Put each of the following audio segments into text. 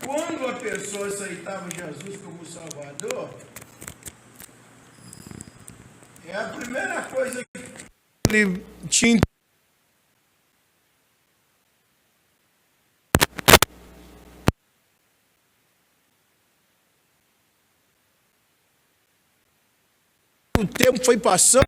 quando a pessoa aceitava Jesus como Salvador, é a primeira coisa que ele tinha. O tempo foi passando.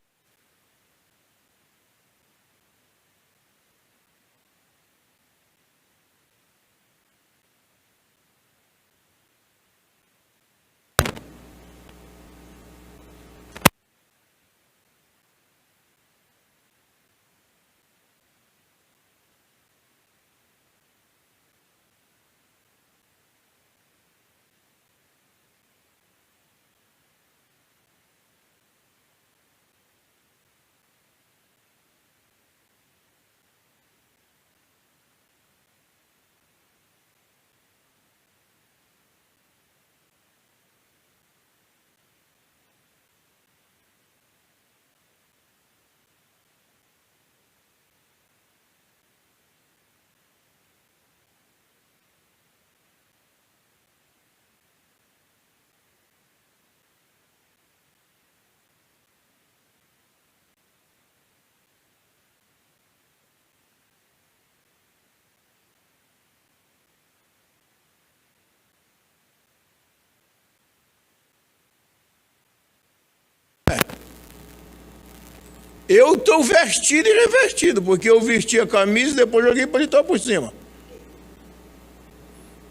Eu estou vestido e revestido, porque eu vesti a camisa e depois joguei paletó por cima.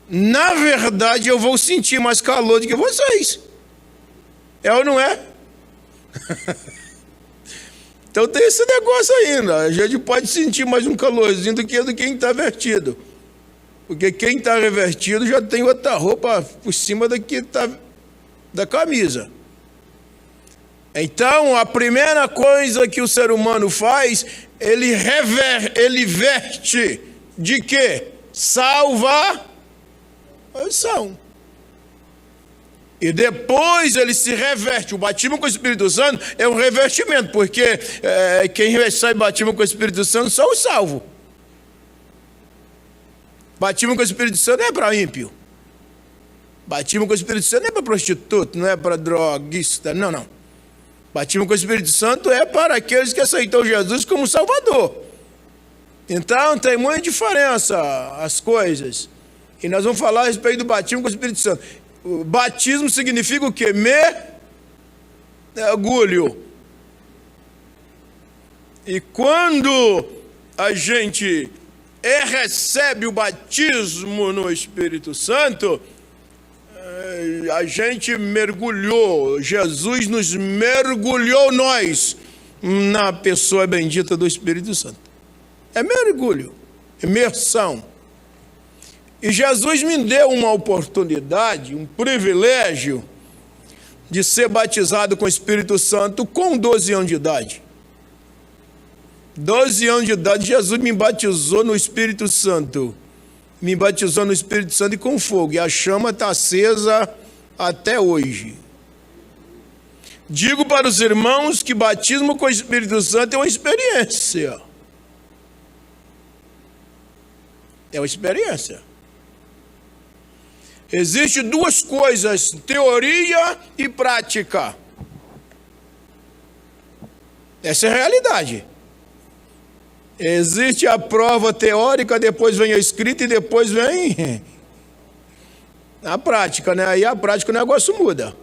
Na verdade, eu vou sentir mais calor do que vocês. É ou não é? Então tem esse negócio ainda. A gente pode sentir mais um calorzinho do que quem está vestido. Porque quem está revestido já tem outra roupa por cima da camisa. Então, a primeira coisa que o ser humano faz, ele veste de quê? Salvação. E depois ele se reveste. O batismo com o Espírito Santo é um revestimento, porque quem recebe batismo com o Espírito Santo são os salvos. Batismo com o Espírito Santo não é para ímpio. Batismo com o Espírito Santo não é para prostituto, não é para droguista, não. Batismo com o Espírito Santo é para aqueles que aceitam Jesus como Salvador. Então, tem muita diferença as coisas. E nós vamos falar a respeito do batismo com o Espírito Santo. O batismo significa o quê? Mergulho. E quando a gente recebe o batismo no Espírito Santo, a gente mergulhou, Jesus nos mergulhou nós na pessoa bendita do Espírito Santo. É mergulho, imersão. E Jesus me deu uma oportunidade, um privilégio de ser batizado com o Espírito Santo com 12 anos de idade. 12 anos de idade, Jesus me batizou no Espírito Santo. Me batizou no Espírito Santo e com fogo. E a chama está acesa até hoje. Digo para os irmãos que batismo com o Espírito Santo é uma experiência. É uma experiência. Existem duas coisas, teoria e prática. Essa é a realidade. Existe a prova teórica, depois vem a escrita e depois vem a prática, né? Aí a prática o negócio muda.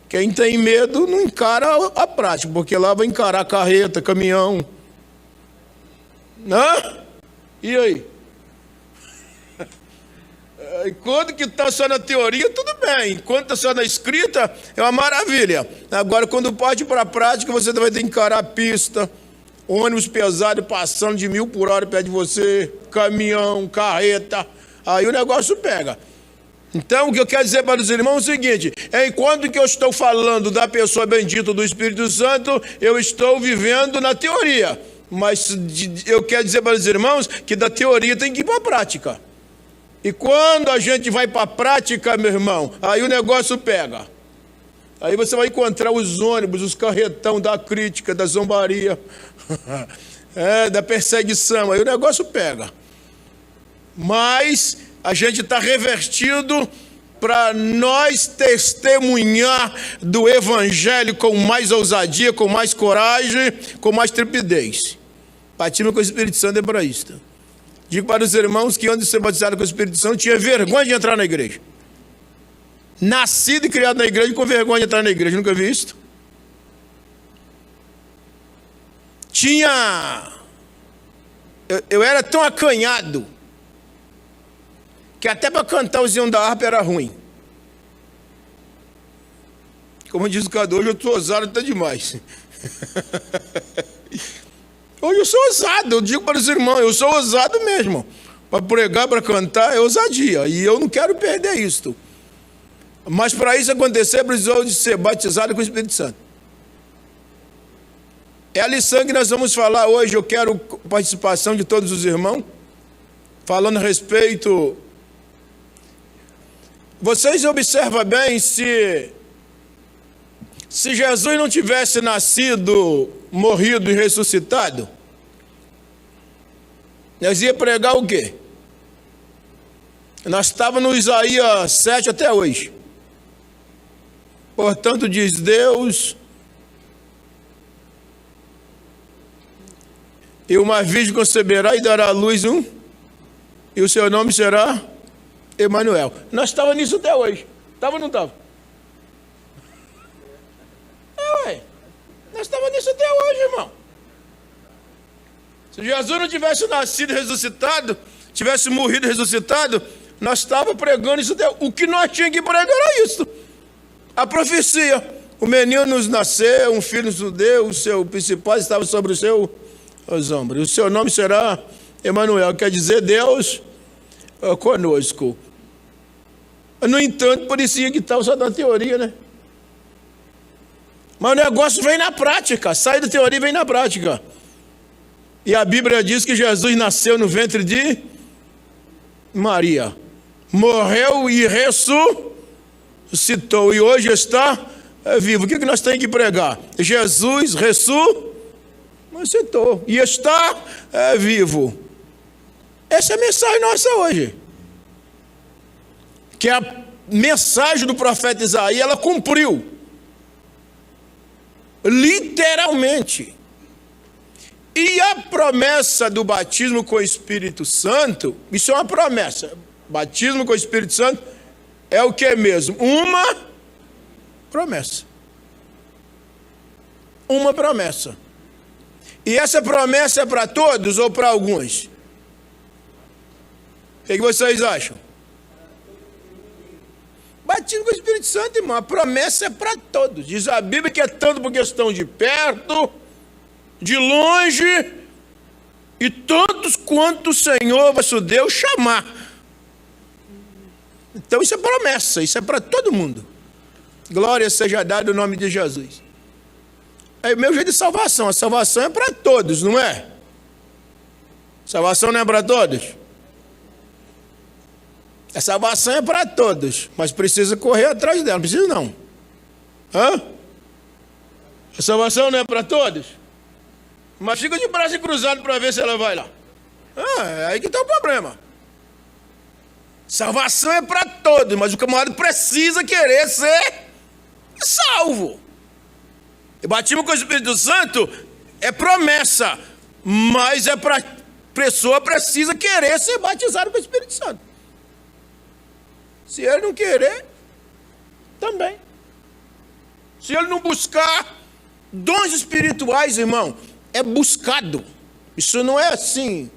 Quem tem medo não encara a prática, porque lá vai encarar carreta, caminhão. Né? E aí? Enquanto que está só na teoria, tudo bem. Enquanto está só na escrita, é uma maravilha. Agora, quando parte para a prática, você vai ter que encarar a pista, ônibus pesado passando de 1000 por hora perto de você, caminhão, carreta, aí o negócio pega. Então, o que eu quero dizer para os irmãos é o seguinte: enquanto que eu estou falando da pessoa bendita do Espírito Santo, eu estou vivendo na teoria. Mas eu quero dizer para os irmãos que da teoria tem que ir para a prática. E quando a gente vai para a prática, meu irmão, aí o negócio pega. Aí você vai encontrar os ônibus, os carretão da crítica, da zombaria, da perseguição, aí o negócio pega. Mas A gente está revertido para nós testemunhar do Evangelho com mais ousadia, com mais coragem, com mais trepidez. Batismo com o Espírito Santo é para isso. Digo para os irmãos que antes de ser batizado com o Espírito Santo, tinha vergonha de entrar na igreja. Nascido e criado na igreja, com vergonha de entrar na igreja. Nunca vi isso? Eu era tão acanhado que até para cantar o Zinho da Harpa era ruim. Como diz o Cadu, hoje eu estou ousado até demais. Hoje eu sou ousado, eu digo para os irmãos, eu sou ousado mesmo. Para pregar, para cantar, é ousadia. E eu não quero perder isso. Mas para isso acontecer, precisou de ser batizado com o Espírito Santo. É a lição que nós vamos falar hoje. Eu quero a participação de todos os irmãos, falando a respeito. Vocês observam bem, se Jesus não tivesse nascido, morrido e ressuscitado, nós ia pregar o quê? Nós estávamos no Isaías 7 até hoje. Portanto, diz Deus, e uma virgem conceberá e dará à luz e o seu nome será Emanuel. Nós estávamos nisso até hoje. Estava ou não estava? Nós estávamos nisso até hoje, irmão. Se Jesus não tivesse nascido e ressuscitado, tivesse morrido e ressuscitado, nós estávamos pregando isso até hoje. O que nós tínhamos que pregar era isso. A profecia. O menino nos nasceu, um filho nos deu, o seu principal estava sobre os seus ombros. O seu nome será Emanuel, quer dizer Deus conosco. No entanto, parecia que estava só na teoria, né? Mas o negócio vem na prática, sai da teoria e vem na prática. E a Bíblia diz que Jesus nasceu no ventre de Maria, morreu e ressuscitou, e hoje está vivo. O que nós temos que pregar? Jesus ressuscitou e está vivo. Essa é a mensagem nossa hoje. Que a mensagem do profeta Isaías, ela cumpriu. Literalmente. E a promessa do batismo com o Espírito Santo, isso é uma promessa. Batismo com o Espírito Santo é o que mesmo? Uma promessa. Uma promessa. E essa promessa é para todos ou para alguns? O que vocês acham? Batismo com o Espírito Santo, irmão, a promessa é para todos. Diz a Bíblia que é tanto porque estão de perto, de longe, e tantos quanto o Senhor, vosso Deus, chamar. Então isso é promessa, isso é para todo mundo. Glória seja dada no nome de Jesus. É o meu jeito de salvação. A salvação é para todos, não é? Salvação não é para todos? A salvação é para todos, mas precisa correr atrás dela, não precisa não. Hã? A salvação não é para todos? Mas fica de braço cruzado para ver se ela vai lá. É aí que está o problema. Salvação é para todos, mas o camarada precisa querer ser salvo. E batismo com o Espírito Santo é promessa, mas é para a pessoa precisa querer ser batizado com o Espírito Santo. Se ele não querer, também. Se ele não buscar dons espirituais, irmão, é buscado. Isso não é assim.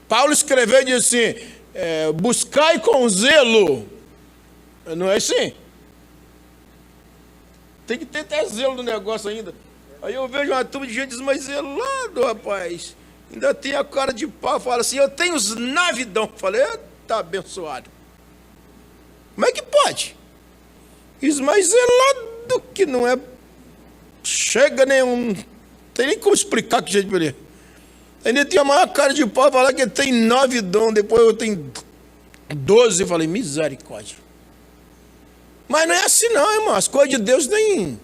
Paulo escreveu e disse assim, buscai com zelo. Não é assim? Tem que ter até zelo no negócio ainda. Aí eu vejo uma turma de gente desmazelado, rapaz. Ainda tem a cara de pau, fala assim, eu tenho os 9 dons. Falei, tá abençoado. Como é que pode? Esmazelado que não é... Chega nenhum... Tem nem como explicar que jeito ele é. Ainda tem a maior cara de pau, falar que tem 9 dons, depois eu tenho 12. Eu falei, misericórdia. Mas não é assim não, irmão. As coisas de Deus nem...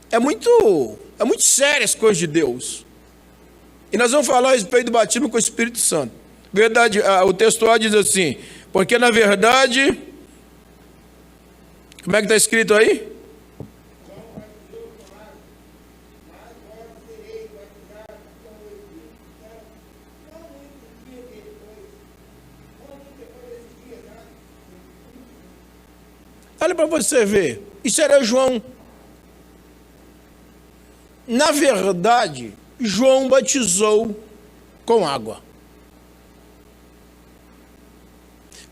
É muito sério as coisas de Deus. E nós vamos falar a respeito do batismo com o Espírito Santo. Verdade, o textual diz assim, porque na verdade, como é que está escrito aí? Olha para você ver, isso era João. Na verdade, João batizou com água.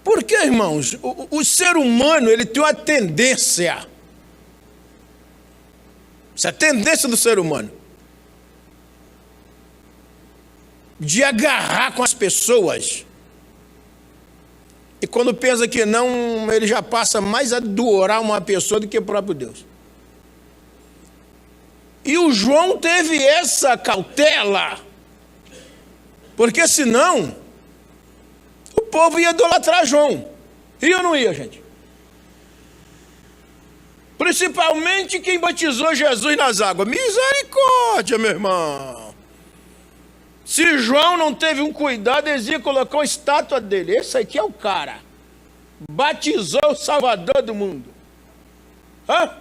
Porque, irmãos, o ser humano, ele tem uma tendência. Essa é a tendência do ser humano. De agarrar com as pessoas. E quando pensa que não, ele já passa mais a adorar uma pessoa do que o próprio Deus. E o João teve essa cautela. Porque senão, o povo ia idolatrar João. Ia ou não ia, gente? Principalmente quem batizou Jesus nas águas. Misericórdia, meu irmão. Se João não teve um cuidado, eles iam colocar uma estátua dele. Esse aqui é o cara. Batizou o Salvador do mundo. Hã?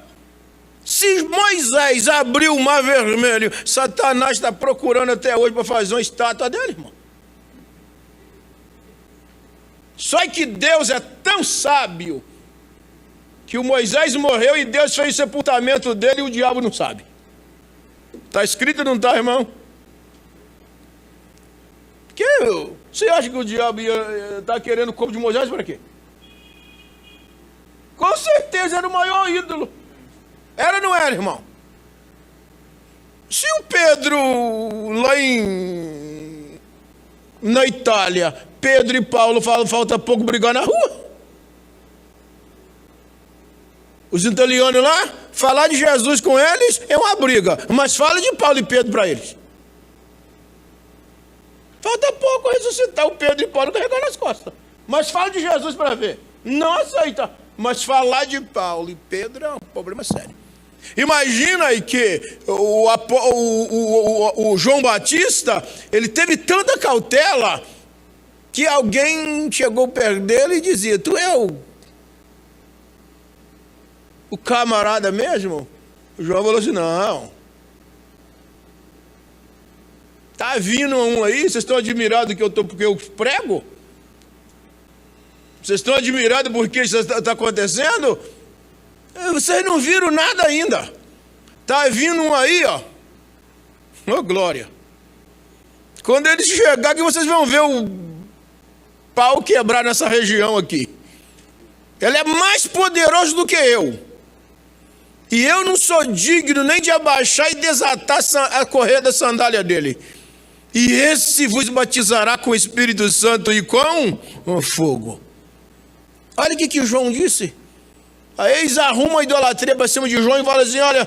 Se Moisés abriu o mar vermelho, Satanás está procurando até hoje para fazer uma estátua dele, irmão. Só que Deus é tão sábio que o Moisés morreu e Deus fez o sepultamento dele e o diabo não sabe. Está escrito ou não está, irmão? Que você acha que o diabo está querendo o corpo de Moisés para quê? Com certeza era o maior ídolo. Era ou não era, irmão? Se o Pedro lá na Itália, Pedro e Paulo falam, falta pouco brigar na rua. Os italianos lá, falar de Jesus com eles é uma briga, mas fala de Paulo e Pedro para eles. Falta pouco ressuscitar o Pedro e Paulo carregar nas costas. Mas fala de Jesus para ver. Não aceita. Mas falar de Paulo e Pedro é um problema sério. Imagina aí que o João Batista, ele teve tanta cautela que alguém chegou perto dele e dizia, tu é o camarada mesmo? O João falou assim, não. Tá vindo um aí, vocês estão admirados porque eu prego? Vocês estão admirados porque isso está acontecendo? Vocês não viram nada ainda. Tá vindo um aí, ó. Ô, glória. Quando ele chegar aqui, vocês vão ver o pau quebrar nessa região aqui. Ele é mais poderoso do que eu. E eu não sou digno nem de abaixar e desatar a correia da sandália dele. E esse vos batizará com o Espírito Santo e com o fogo. Olha o que o João disse. Aí eles arrumam a idolatria para cima de João e falam assim, olha,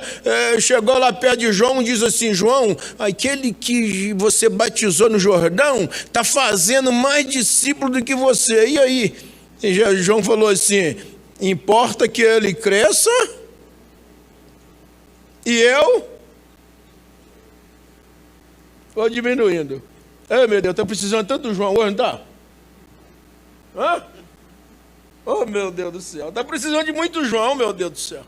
chegou lá perto de João e diz assim, João, aquele que você batizou no Jordão, está fazendo mais discípulo do que você. E aí? E João falou assim, importa que ele cresça e eu vou diminuindo. Ai, meu Deus, estou precisando tanto do João hoje, não está? Hã? Oh, meu Deus do céu. Está precisando de muito João, meu Deus do céu.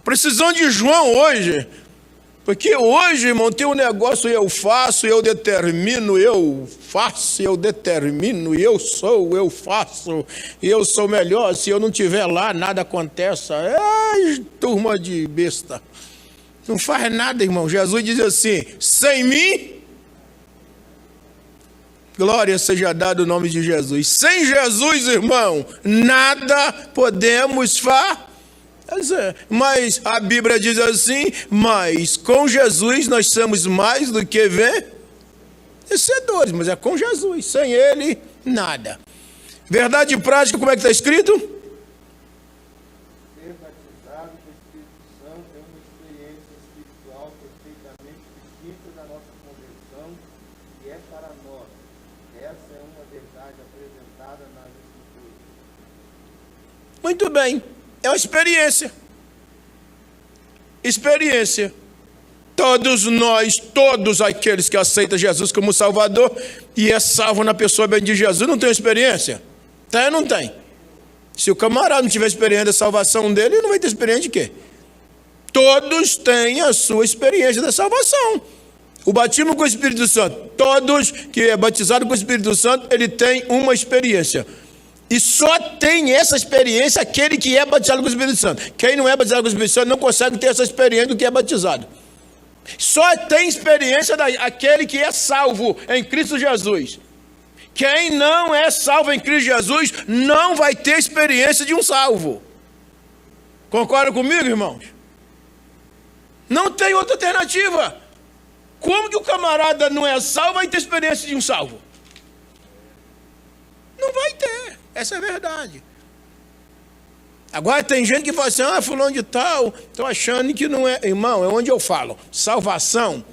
Precisando de João hoje. Porque hoje, irmão, tem um negócio, eu faço, eu determino, eu faço, eu determino, eu sou, eu faço, eu sou melhor. Se eu não estiver lá, nada acontece. Ai, turma de besta. Não faz nada, irmão. Jesus diz assim, sem mim... Glória seja dada o nome de Jesus. Sem Jesus, irmão, nada podemos fazer. Mas a Bíblia diz assim, mas com Jesus nós somos mais do que vencedores. Mas é com Jesus, sem Ele, nada. Verdade prática, como é que está escrito? Ser batizado com o Espírito Santo é uma experiência espiritual perfeitamente distinta da nossa conversão e é para nós. Essa é uma verdade apresentada nas Escrituras. Muito bem, é uma experiência. Experiência. Todos nós, todos aqueles que aceitam Jesus como Salvador e é salvo na pessoa bem de Jesus, não tem experiência? Tem ou não tem? Se o camarada não tiver experiência da salvação dele, ele não vai ter experiência de quê? Todos têm a sua experiência da salvação. O batismo com o Espírito Santo, todos que é batizado com o Espírito Santo, ele tem uma experiência. E só tem essa experiência aquele que é batizado com o Espírito Santo. Quem não é batizado com o Espírito Santo não consegue ter essa experiência do que é batizado. Só tem experiência daquele que é salvo em Cristo Jesus. Quem não é salvo em Cristo Jesus não vai ter experiência de um salvo. Concorda comigo, irmãos? Não tem outra alternativa. Como que o camarada não é salvo vai ter experiência de um salvo? Não vai ter. Essa é a verdade. Agora tem gente que fala assim, fulano de tal, estou achando que não é. Irmão, é onde eu falo. Salvação.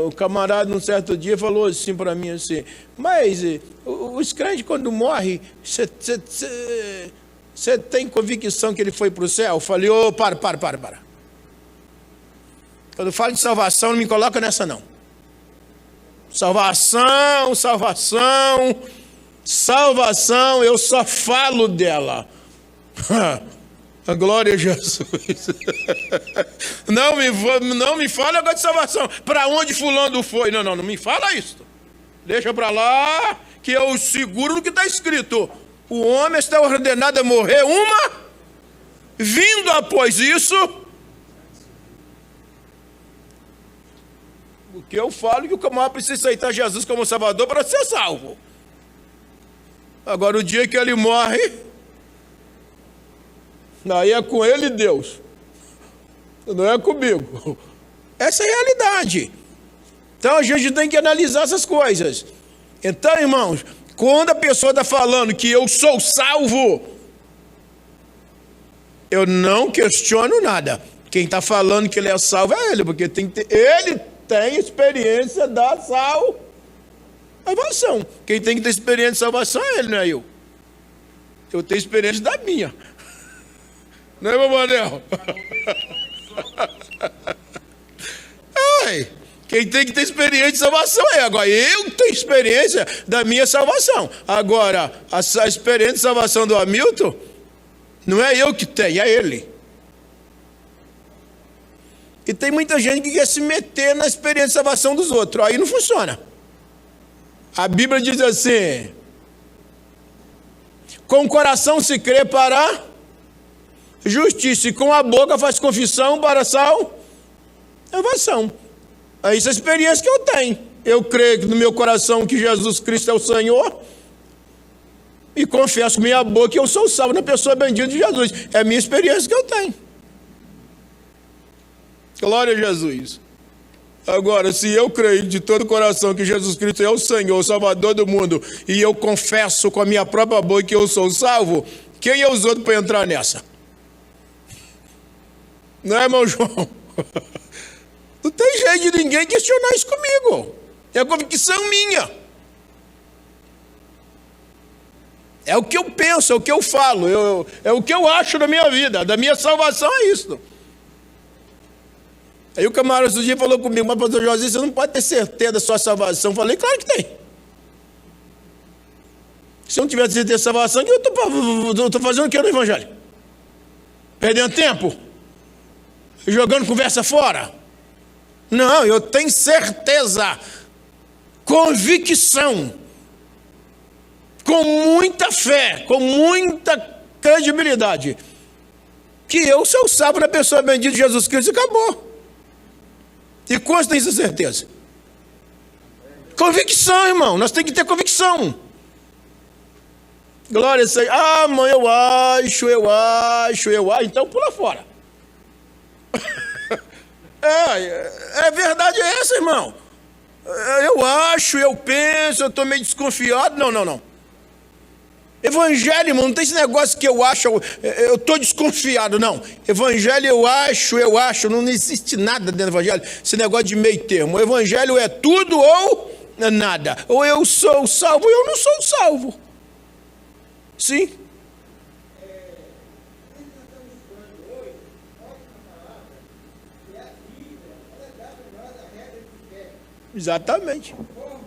O camarada, num certo dia, falou assim para mim, assim, mas os crentes, quando morrem, você tem convicção que ele foi para o céu? Eu falei, para. Quando eu falo de salvação, não me coloca nessa, não. Salvação, eu só falo dela. A glória a Jesus. Não me fala agora de salvação. Para onde fulano foi? Não me fala isso. Deixa para lá, que eu seguro no que está escrito. O homem está ordenado a morrer uma, vindo após isso. O que eu falo é que o camarada precisa aceitar Jesus como Salvador para ser salvo. Agora, o dia que ele morre, aí é com ele e Deus, não é comigo. Essa é a realidade. Então, a gente tem que analisar essas coisas. Então, irmãos, quando a pessoa está falando que eu sou salvo, eu não questiono nada. Quem está falando que ele é salvo é ele, porque ele tem experiência da salvação. Quem tem que ter experiência de salvação é ele, não é eu. Eu tenho experiência da minha. Não é, meu Manel? Quem tem que ter experiência de salvação é. Agora, eu tenho experiência da minha salvação. Agora, a experiência de salvação do Hamilton, não é eu que tenho, é ele. E tem muita gente que quer se meter na experiência de salvação dos outros. Aí não funciona. A Bíblia diz assim, com o coração se crê para justiça, e com a boca faz confissão para salvação. Essa é a experiência que eu tenho. Eu creio no meu coração que Jesus Cristo é o Senhor, e confesso com minha boca que eu sou salvo na pessoa bendita de Jesus. É a minha experiência que eu tenho. Glória a Jesus. Agora, se eu creio de todo o coração que Jesus Cristo é o Senhor, o Salvador do mundo, e eu confesso com a minha própria boca que eu sou salvo, quem é os outros para entrar nessa? Não é, irmão João? Não tem jeito de ninguém questionar isso comigo. É a convicção minha. É o que eu penso, é o que eu falo, é o que eu acho da minha vida, da minha salvação é isso. Aí o camarada outro dia falou comigo, mas pastor José, você não pode ter certeza da sua salvação. Eu falei, claro que tem. Se eu não tivesse certeza da salvação, eu estou fazendo o que no evangelho? Perdendo tempo? Jogando conversa fora? Não, eu tenho certeza, convicção, com muita fé, com muita credibilidade, que eu sou salvo na pessoa bendita de Jesus Cristo e acabou. E quantos têm essa certeza? Convicção, irmão. Nós temos que ter convicção. Glória a Deus. Mãe, eu acho. Então pula fora. É verdade é essa, irmão. Eu acho, eu penso, eu estou meio desconfiado. Não. Evangelho, irmão, não tem esse negócio que eu acho, eu estou desconfiado, não. Evangelho, eu acho, não existe nada dentro do evangelho, esse negócio de meio termo. O evangelho é tudo ou nada. Ou eu sou salvo ou eu não sou salvo. Sim? Exatamente. Formosos,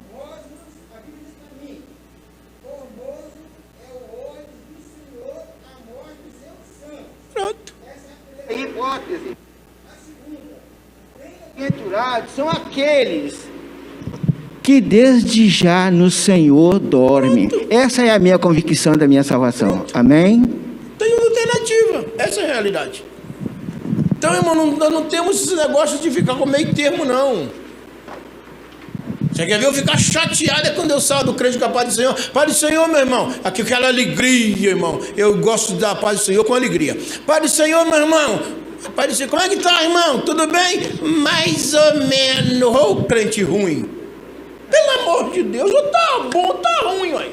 a Bíblia diz para mim, formoso é o ódio do Senhor a morte dos seus santos. Pronto. Essa é a primeira. Hipótese. A segunda, Bem-aventurados são aqueles que desde já no Senhor dormem. Essa é a minha convicção da minha salvação. Amém? Tem uma alternativa. Essa é a realidade. Então, irmão, nós não temos esse negócio de ficar com meio termo, não. Você quer ver eu ficar chateado quando eu saio do crente com a paz do Senhor? Paz do Senhor, meu irmão. Aqui aquela alegria, irmão. Eu gosto da paz do Senhor com alegria. Paz do Senhor, meu irmão. Paz do Senhor. Como é que tá, irmão? Tudo bem? Mais ou menos. Ô, crente ruim. Pelo amor de Deus. Ou tá bom, tá ruim, ué.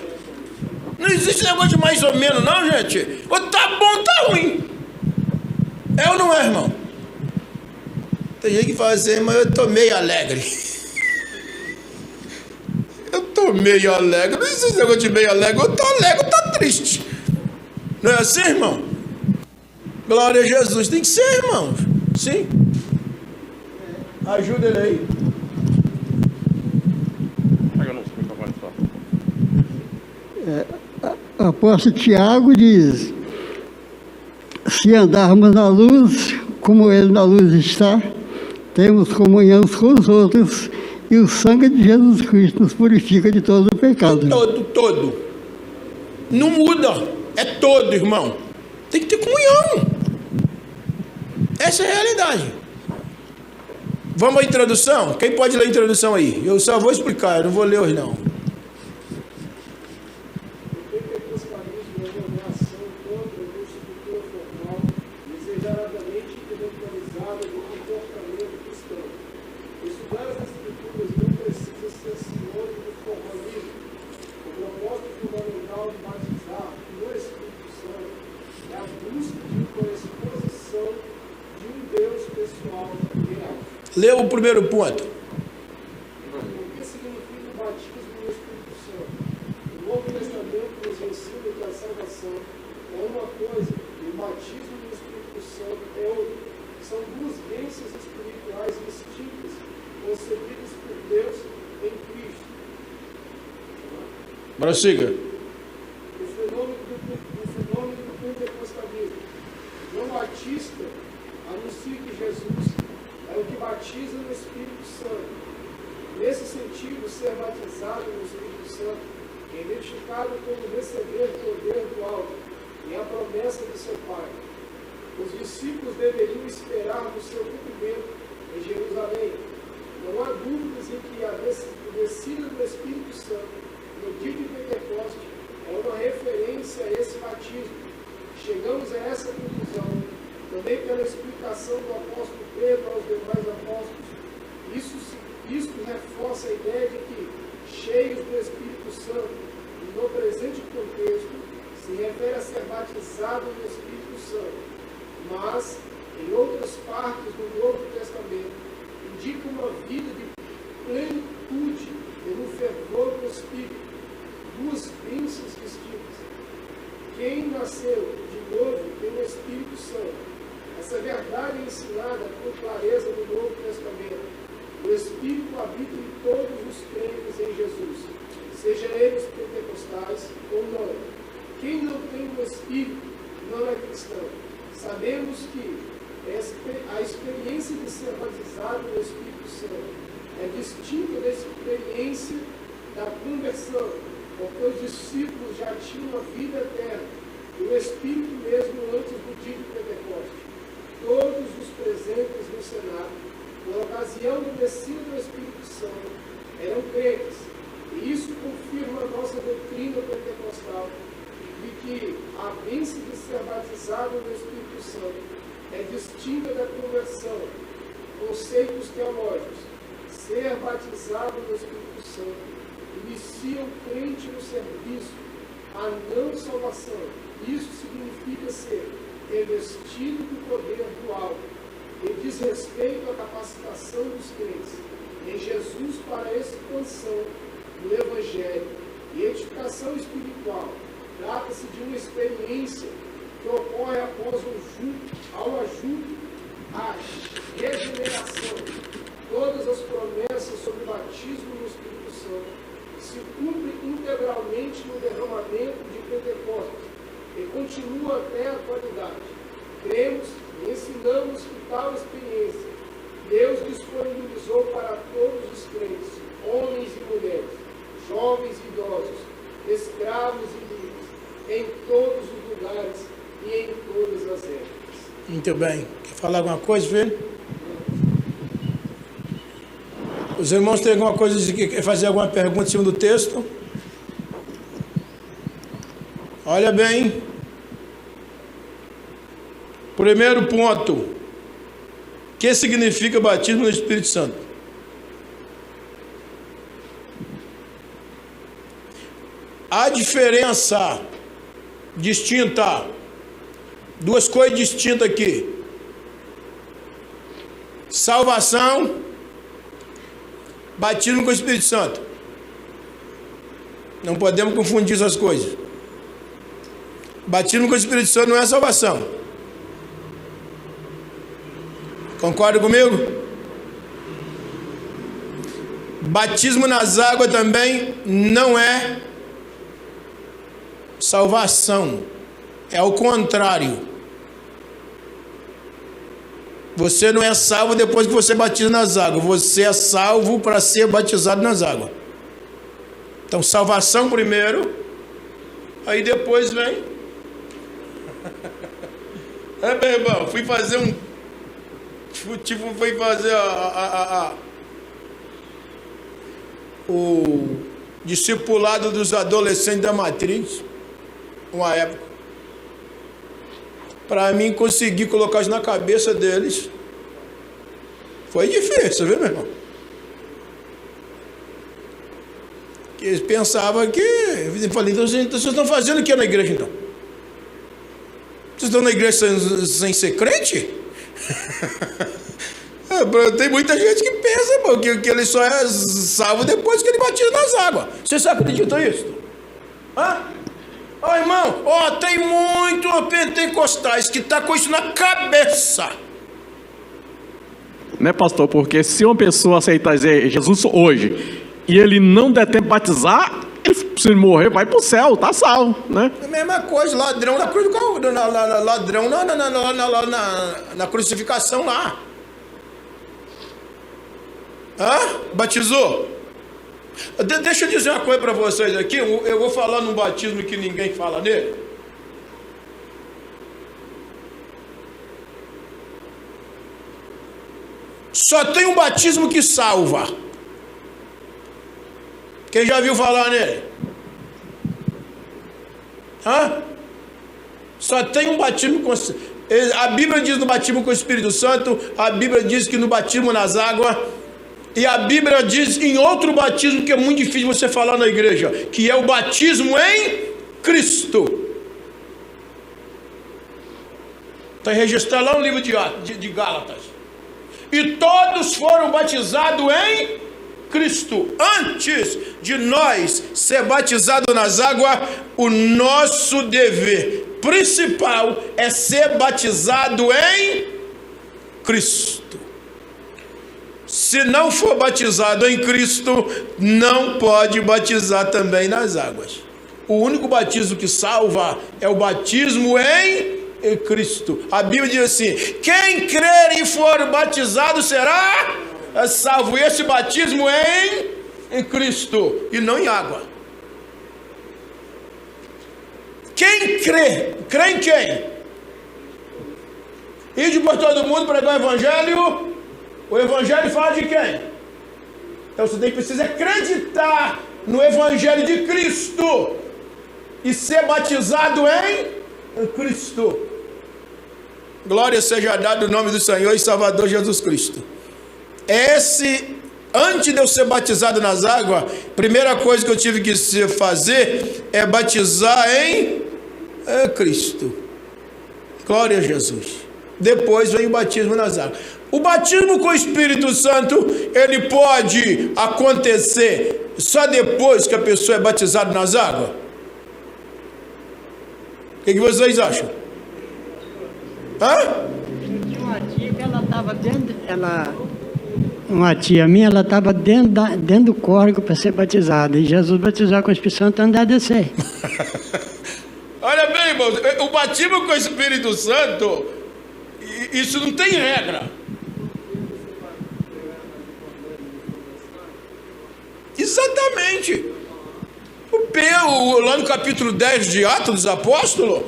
Não existe negócio de mais ou menos, não, gente. Ou tá bom, tá ruim. É ou não é, irmão? Tem gente que fala assim, mas eu tô meio alegre. Eu tô meio alegre. Não existe negócio de meio alegre. Eu tô alegre, eu tô triste. Não é assim, irmão? Glória a Jesus. Tem que ser, irmão. Sim. Ajuda ele aí. Apóstolo Tiago diz: se andarmos na luz, como ele na luz está, temos comunhão uns com os outros, e o sangue de Jesus Cristo nos purifica de todo o pecado. Todo. Não muda. É todo, irmão. Tem que ter comunhão. Essa é a realidade. Vamos à introdução? Quem pode ler a introdução aí? Eu só vou explicar, eu não vou ler hoje não. Lê o primeiro ponto. O que significa o batismo no Espírito Santo? O Novo Testamento nos ensina que a salvação é uma coisa e o batismo no Espírito Santo é outra. São duas bênçãos espirituais distintas, concebidas por Deus em Cristo. Prossiga. O fenômeno do pentecostalismo. João Batista anuncia que Jesus é o que batiza no Espírito Santo. Nesse sentido, ser batizado no Espírito Santo é identificado como receber poder do alto e a promessa de seu Pai. Os discípulos deveriam esperar no seu cumprimento em Jerusalém. Não há dúvidas em que a descida do Espírito Santo no dia de Pentecoste é uma referência a esse batismo. Chegamos a essa conclusão também pela explicação do apóstolo Pedro aos demais apóstolos. Isso reforça a ideia de que, cheios do Espírito Santo, e no presente contexto, se refere a ser batizado no Espírito Santo, mas, em outras partes do Novo Testamento, indica uma vida de plenitude e no fervor do Espírito, duas bênçãos distintas. Quem nasceu de novo tem o Espírito Santo. Essa verdade é ensinada com clareza no Novo Testamento. O Espírito habita em todos os crentes em Jesus, seja eles pentecostais ou não. Quem não tem o Espírito não é cristão. Sabemos que a experiência de ser batizado no Espírito Santo é distinta da experiência da conversão, porque os discípulos já tinham a vida eterna e o Espírito mesmo antes do dia de Pentecoste. Todos os presentes no Senado, por ocasião do descida do Espírito Santo, eram crentes. E isso confirma a nossa doutrina pentecostal de que a bênção de ser batizado no Espírito Santo é distinta da conversão. Conceitos teológicos. Ser batizado no Espírito Santo inicia o crente no serviço à não salvação. Isso significa ser revestido do poder do alto e diz respeito à capacitação dos crentes em Jesus para a expansão do Evangelho e edificação espiritual. Trata-se de uma experiência que ocorre após ao ajunto, a regeneração, todas as promessas sobre o batismo no Espírito Santo se cumprem integralmente no derramamento de Pentecostes e continua até a atualidade. Cremos e ensinamos que tal experiência Deus disponibilizou para todos os crentes, homens e mulheres, jovens e idosos, escravos e livres, em todos os lugares e em todas as épocas. Muito bem. Quer falar alguma coisa, filho? Os irmãos têm alguma coisa de que fazer alguma pergunta em cima do texto? Olha bem. Primeiro ponto. O que significa batismo no Espírito Santo? A diferença distinta, duas coisas distintas aqui: salvação, batismo com o Espírito Santo. Não podemos confundir essas coisas. Batismo com o Espírito Santo não é salvação. Concorda comigo? Batismo nas águas também não é salvação. É o contrário. Você não é salvo depois que você batiza nas águas. Você é salvo para ser batizado nas águas. Então, salvação primeiro, aí depois vem. É, meu irmão, fui fazer o discipulado dos adolescentes da Matriz, uma época. Para mim conseguir colocar isso na cabeça deles foi difícil, viu, meu irmão? Que eles pensavam que... Eu falei, então vocês estão fazendo o que na igreja, então? Vocês estão na igreja sem ser crente? Tem muita gente que pensa, irmão, que ele só é salvo depois que ele batiza nas águas. Vocês acreditam nisso? Hã? Ó, irmão, tem muito pentecostais que tá com isso na cabeça. Né, pastor? Porque se uma pessoa aceitar Jesus hoje e ele não der tempo de batizar, se ele morrer, vai pro céu, tá salvo, né? É a mesma coisa, ladrão na cruz do Calvário, ladrão na crucificação lá. Hã? Batizou? Deixa eu dizer uma coisa para vocês aqui. Eu vou falar num batismo que ninguém fala nele. Só tem um batismo que salva. Quem já viu falar nele? Hã? Só tem um batismo com... A Bíblia diz no batismo com o Espírito Santo. A Bíblia diz que no batismo nas águas. E a Bíblia diz em outro batismo que é muito difícil você falar na igreja, que é o batismo em Cristo. Está registrado lá no livro de Gálatas. E todos foram batizados em Cristo. Antes de nós ser batizados nas águas, o nosso dever principal é ser batizado em Cristo. Se não for batizado em Cristo, não pode batizar também nas águas. O único batismo que salva é o batismo em Cristo. A Bíblia diz assim: quem crer e for batizado será salvo. Esse batismo é em Cristo e não em água. Quem crê em quem? Ide por todo mundo pregar o evangelho. O evangelho fala de quem? Então você precisa acreditar no evangelho de Cristo e ser batizado em Cristo. Glória seja dada o nome do Senhor e Salvador Jesus Cristo. Antes de eu ser batizado nas águas, primeira coisa que eu tive que fazer é batizar em Cristo. Glória a Jesus. Depois vem o batismo nas águas. O batismo com o Espírito Santo, ele pode acontecer só depois que a pessoa é batizada nas águas? O que vocês acham? Hã? Tinha uma tia que ela estava dentro, Uma tia minha, ela estava dentro do córrego para ser batizada. E Jesus batizou com o Espírito Santo andar a descer. Olha bem, irmãos, o batismo com o Espírito Santo, isso não tem regra. Exatamente. Lá no capítulo 10 de Atos dos Apóstolos,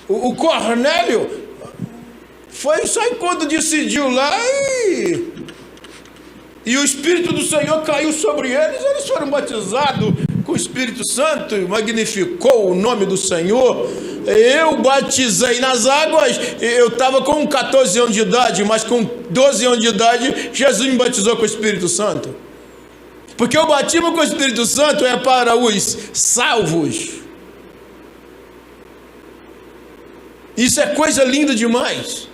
o Cornélio foi só enquanto decidiu lá e o Espírito do Senhor caiu sobre eles foram batizados com o Espírito Santo, e magnificou o nome do Senhor. Eu batizei nas águas, eu estava com 14 anos de idade, mas com 12 anos de idade, Jesus me batizou com o Espírito Santo. Porque o batismo com o Espírito Santo é para os salvos. Isso é coisa linda demais.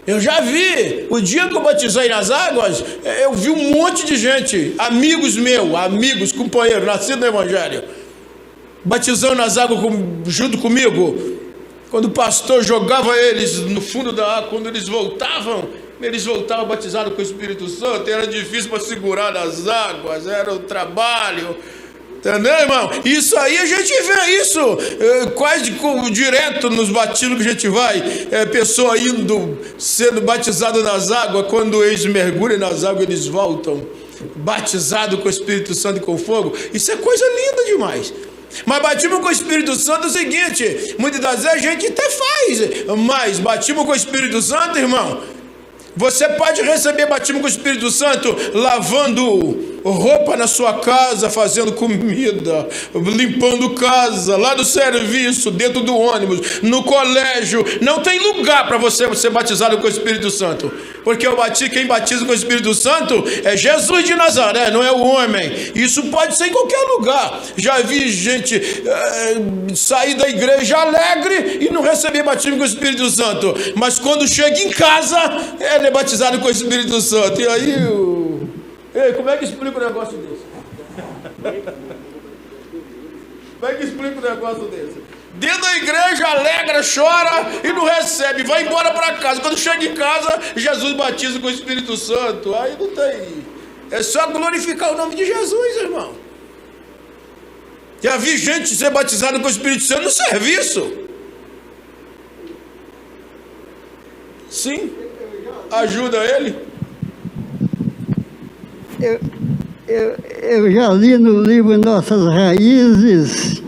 Eu já vi, o dia que eu batizei nas águas, eu vi um monte de gente, amigos meus, companheiros, nascidos no Evangelho, batizando nas águas junto comigo. Quando o pastor jogava eles no fundo da água, quando eles voltavam batizados com o Espírito Santo. Era difícil para segurar nas águas, era o trabalho. Entendeu, irmão? Isso aí a gente vê isso quase direto nos batismos que a gente vai. Pessoa sendo batizada nas águas, quando eles mergulham nas águas, eles voltam batizados com o Espírito Santo e com fogo. Isso é coisa linda demais. Mas batismo com o Espírito Santo é o seguinte: muitas das vezes a gente até faz, mas batismo com o Espírito Santo, irmão, você pode receber batismo com o Espírito Santo lavando roupa na sua casa, fazendo comida, limpando casa, lá no serviço, dentro do ônibus, no colégio. Não tem lugar para você ser batizado com o Espírito Santo, porque quem batiza com o Espírito Santo é Jesus de Nazaré, não é o homem. Isso pode ser em qualquer lugar. Já vi gente sair da igreja alegre e não receber batismo com o Espírito Santo, mas quando chega em casa, ele é batizado com o Espírito Santo. E aí, ei, como é que explica um negócio desse? Como é que explica um negócio desse? Dentro da igreja, alegra, chora e não recebe, vai embora para casa. Quando chega em casa, Jesus batiza com o Espírito Santo. Aí não tem. É só glorificar o nome de Jesus, irmão. Já vi gente ser batizada com o Espírito Santo no serviço. Sim. Ajuda ele. Eu já li no livro Nossas Raízes,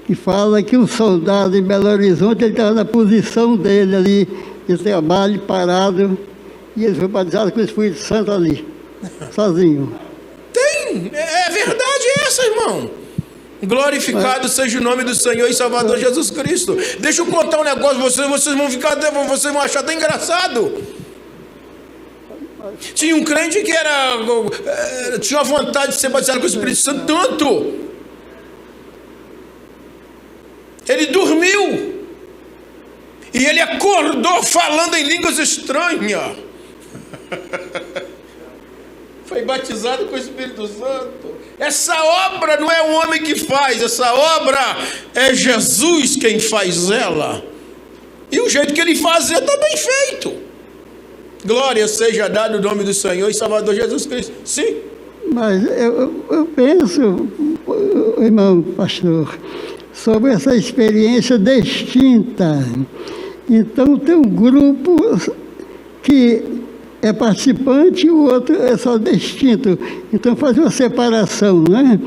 que fala que um soldado em Belo Horizonte, ele estava na posição dele ali, de trabalho, parado, e ele foi batizado com o Espírito Santo ali, sozinho. Tem, é verdade essa, irmão. Glorificado seja o nome do Senhor e Salvador Jesus Cristo. Deixa eu contar um negócio, vocês vão achar até engraçado. Tinha um crente que tinha vontade de ser batizado com o Espírito Santo tanto. Ele dormiu e ele acordou falando em línguas estranhas. Foi batizado com o Espírito Santo. Essa obra não é o homem que faz, essa obra é Jesus quem faz ela. E o jeito que ele faz está bem feito. Glória seja dada o nome do Senhor e Salvador Jesus Cristo. Sim. Mas eu penso, irmão pastor, sobre essa experiência distinta. Então tem um grupo que é participante e o outro é só distinto. Então faz uma separação, né?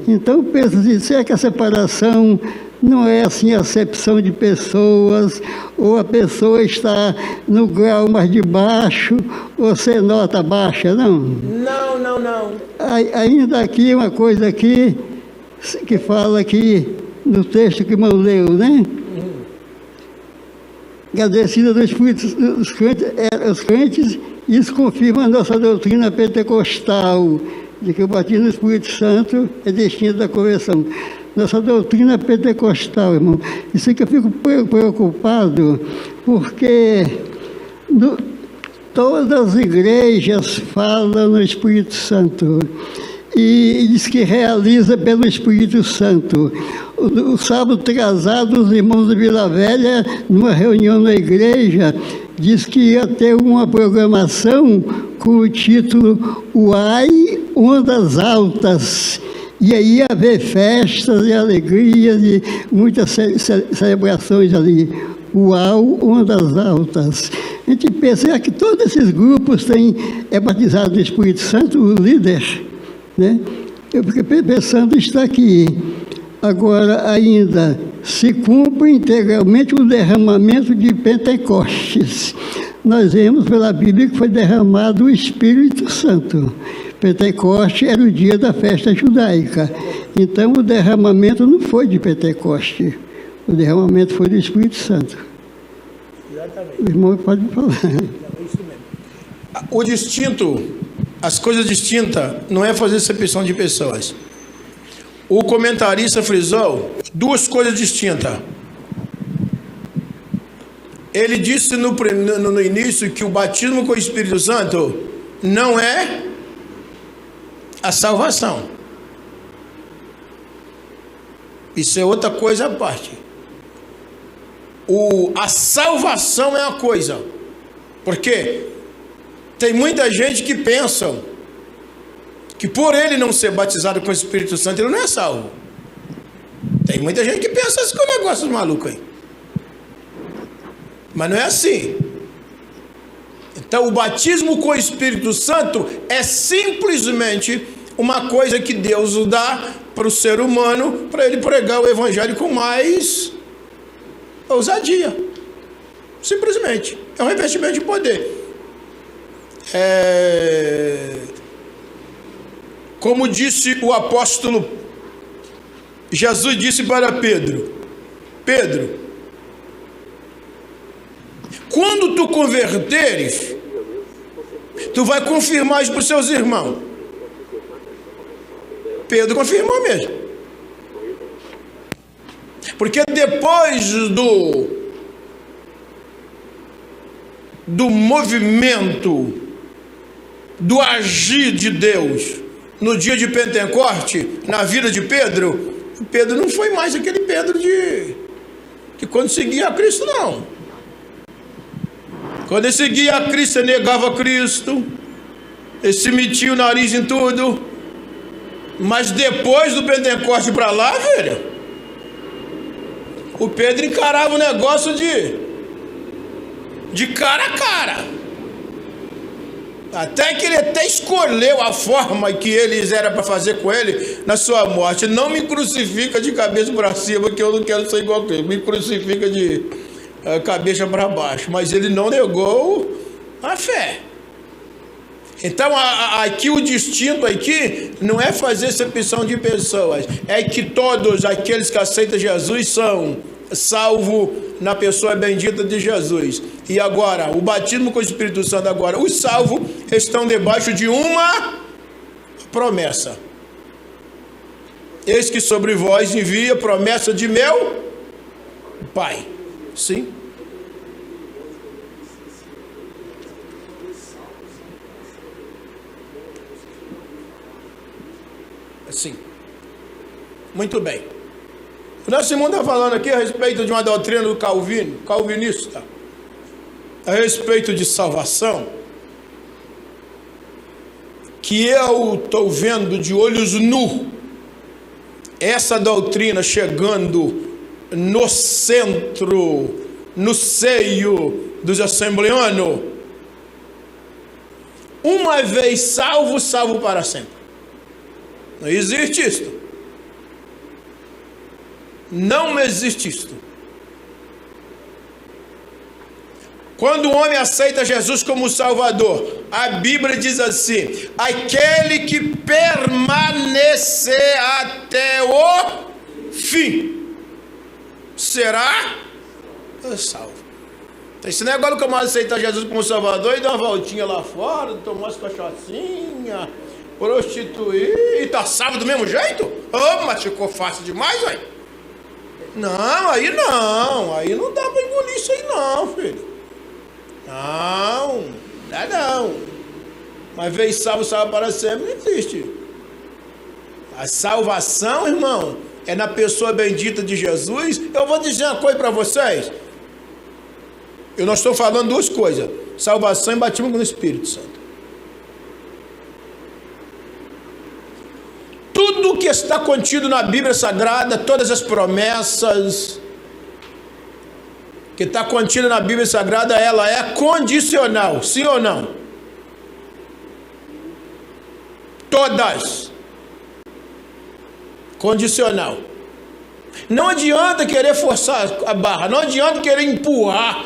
Então penso assim, se é que a separação não é assim acepção de pessoas, ou a pessoa está no grau mais de baixo, ou ser nota baixa, não? Não. Ainda aqui uma coisa aqui, que fala aqui no texto que o irmão leu, né? Agradecida dos crentes, isso confirma a nossa doutrina pentecostal, de que o batismo no Espírito Santo é destino da conversão. Nossa doutrina pentecostal, irmão. Isso é que eu fico preocupado, porque todas as igrejas falam no Espírito Santo. e diz que realiza pelo Espírito Santo. O sábado atrasado, os irmãos da Vila Velha, numa reunião na igreja, diz que ia ter uma programação com o título Uai, Ondas Altas. E aí ia haver festas e alegrias e muitas celebrações ali. Uau, Ondas Altas. A gente pensa que todos esses grupos é batizado no Espírito Santo, o líder, né? Eu fiquei pensando, está aqui. Agora, ainda, se cumpre integralmente o derramamento de Pentecostes. Nós vemos pela Bíblia que foi derramado o Espírito Santo. Pentecoste era o dia da festa judaica. Então, o derramamento não foi de Pentecoste. O derramamento foi do Espírito Santo. Exatamente. O irmão pode falar. É isso mesmo. O distinto, as coisas distintas, não é fazer acepção de pessoas. O comentarista frisou duas coisas distintas. Ele disse no início que o batismo com o Espírito Santo não é a salvação. Isso é outra coisa à parte. A salvação é uma coisa. Porque tem muita gente que pensa que por ele não ser batizado com o Espírito Santo, ele não é salvo. Tem muita gente que pensa assim, que é um negócio maluco aí. Mas não é assim. Então, o batismo com o Espírito Santo é simplesmente uma coisa que Deus dá para o ser humano, para ele pregar o Evangelho com mais ousadia. Simplesmente. É um revestimento de poder. Como disse o apóstolo, Jesus disse para Pedro: Pedro, quando tu converteres, tu vai confirmar isso para os seus irmãos. Pedro confirmou mesmo. Porque depois do movimento, do agir de Deus, no dia de Pentecoste, na vida de Pedro, Pedro não foi mais aquele Pedro que quando seguia a Cristo, não. Quando ele seguia a Cristo, ele negava a Cristo, ele se metia o nariz em tudo. Mas depois do Pentecoste para lá, velho, o Pedro encarava o negócio de cara a cara. Até que ele até escolheu a forma que eles eram para fazer com ele na sua morte. Não me crucifica de cabeça para cima, que eu não quero ser igual a ele. Me crucifica de cabeça para baixo. Mas ele não negou a fé. Então, aqui o distinto aqui não é fazer acepção de pessoas. É que todos aqueles que aceitam Jesus são salvos na pessoa bendita de Jesus. E agora, o batismo com o Espírito Santo agora. Os salvos estão debaixo de uma promessa. Eis que sobre vós envia a promessa de meu Pai. Sim. Sim. Muito bem. O nosso irmão está falando aqui a respeito de uma doutrina do calvinista, a respeito de salvação, que eu estou vendo de olhos nus essa doutrina chegando no centro, no seio dos assembleanos. Uma vez salvo, salvo para sempre. Não existe isto. Não existe isto. Quando o homem aceita Jesus como Salvador, a Bíblia diz assim: aquele que permanecer até o fim será salvo. Então, esse negócio que eu aceitar Jesus como Salvador e dar uma voltinha lá fora, tomar umas cachaçinhas, prostituir e tá salvo do mesmo jeito? Oh, mas ficou fácil demais, aí. Não, aí não dá para engolir isso aí não, filho. Não, dá não. Mas vez salvo, salvo para sempre, não existe. A salvação, irmão, é na pessoa bendita de Jesus. Eu vou dizer uma coisa para vocês. Eu não estou falando duas coisas: salvação e batismo no Espírito Santo. Tudo que está contido na Bíblia Sagrada, todas as promessas que está contida na Bíblia Sagrada, ela é condicional, sim ou não? Todas. Condicional. Não adianta querer forçar a barra, não adianta querer empurrar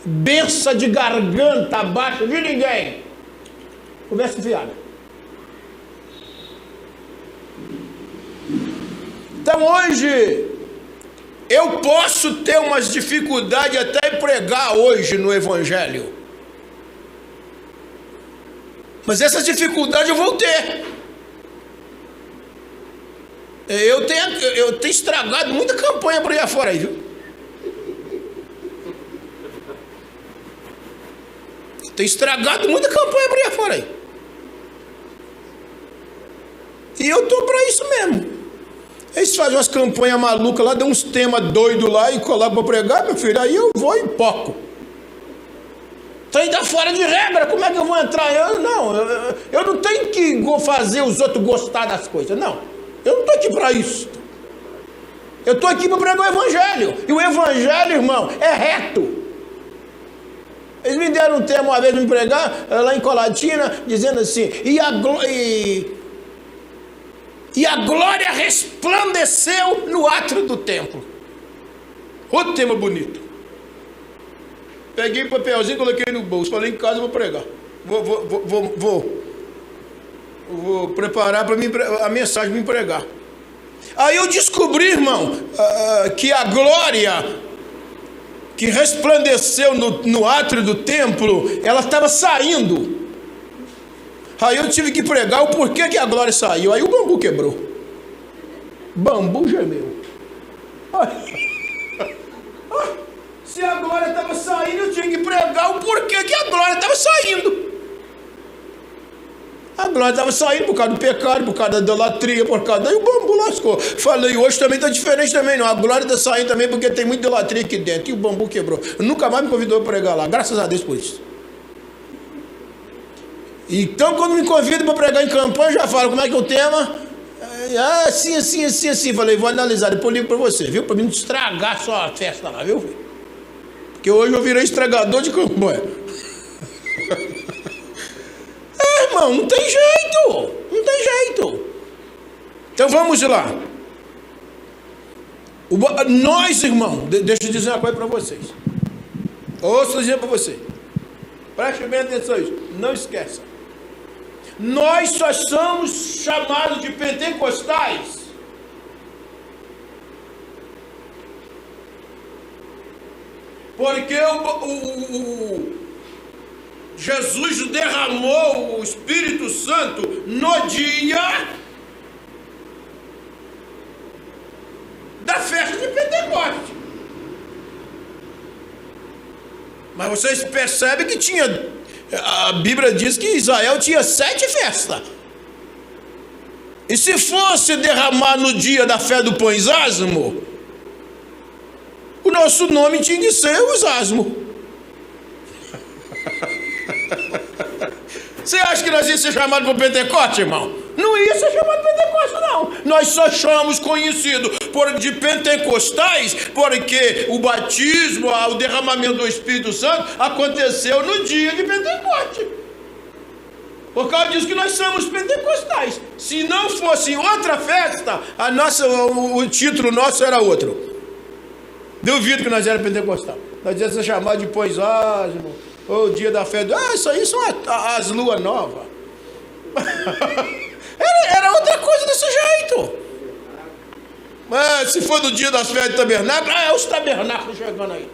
benção de garganta abaixo de ninguém. Conversa fiada. Então hoje eu posso ter umas dificuldades até em pregar hoje no Evangelho. Mas essas dificuldades eu vou ter. Eu tenho estragado muita campanha por aí afora aí, viu? Eu tenho estragado muita campanha por aí afora aí. E eu tô para isso mesmo. Eles fazem umas campanhas malucas lá, dão uns temas doidos lá e colocam para pregar, meu filho, aí eu vou e poco. Então ainda fora de regra, como é que eu vou entrar? Eu não tenho que fazer os outros gostar das coisas, não. Eu não estou aqui para isso. Eu estou aqui para pregar o Evangelho. E o Evangelho, irmão, é reto. Eles me deram um tema uma vez para me pregar, lá em Colatina, dizendo assim, e a glória resplandeceu no átrio do templo. Outro tema bonito. Peguei o papelzinho, coloquei no bolso, falei em casa eu vou pregar. Vou preparar para a mensagem me pregar. Aí eu descobri, irmão, que a glória que resplandeceu no átrio do templo, ela estava saindo. Aí eu tive que pregar o porquê que a glória saiu. Aí o bambu quebrou. Bambu gemeu. Se a glória estava saindo, eu tinha que pregar o porquê que a glória estava saindo. A glória estava saindo por causa do pecado, por causa da idolatria, por causa... Daí o bambu lascou. Falei, hoje também está diferente também, não. A glória está saindo também porque tem muita idolatria aqui dentro. E o bambu quebrou. Nunca mais me convidou para pregar lá. Graças a Deus por isso. Então, quando me convidam para pregar em campanha, eu já falo como é que é o tema. Assim. Falei, vou analisar, depois eu ligo para você, viu? Para mim não estragar só a festa lá, viu? Porque hoje eu virei estragador de campanha. Irmão, não tem jeito. Não tem jeito. Então vamos lá. Nós, irmão, deixa eu dizer uma coisa para vocês. Ouça dizer para vocês. Preste bem atenção a isso. Não esqueça. Nós só somos chamados de pentecostais porque Jesus derramou o Espírito Santo no dia da festa de Pentecostes. Mas vocês percebem que tinha... A Bíblia diz que Israel tinha 7 festas. E se fosse derramar no dia da fé do pães asmo, o nosso nome tinha que ser os asmo. Você acha que nós ia ser chamados para Pentecoste, irmão? Não ia ser chamado de Pentecoste, não. Nós só somos conhecidos de pentecostais porque o batismo, o derramamento do Espírito Santo aconteceu no dia de Pentecoste. Por causa disso que nós somos pentecostais. Se não fosse outra festa, o título nosso era outro. Duvido que nós éramos pentecostais. Nós íamos ser chamados de pães asmo, ou dia da fé. Isso aí são as luas novas. Era outra coisa desse jeito. Mas se for do dia das festas de tabernáculo, é os tabernáculos chegando aí.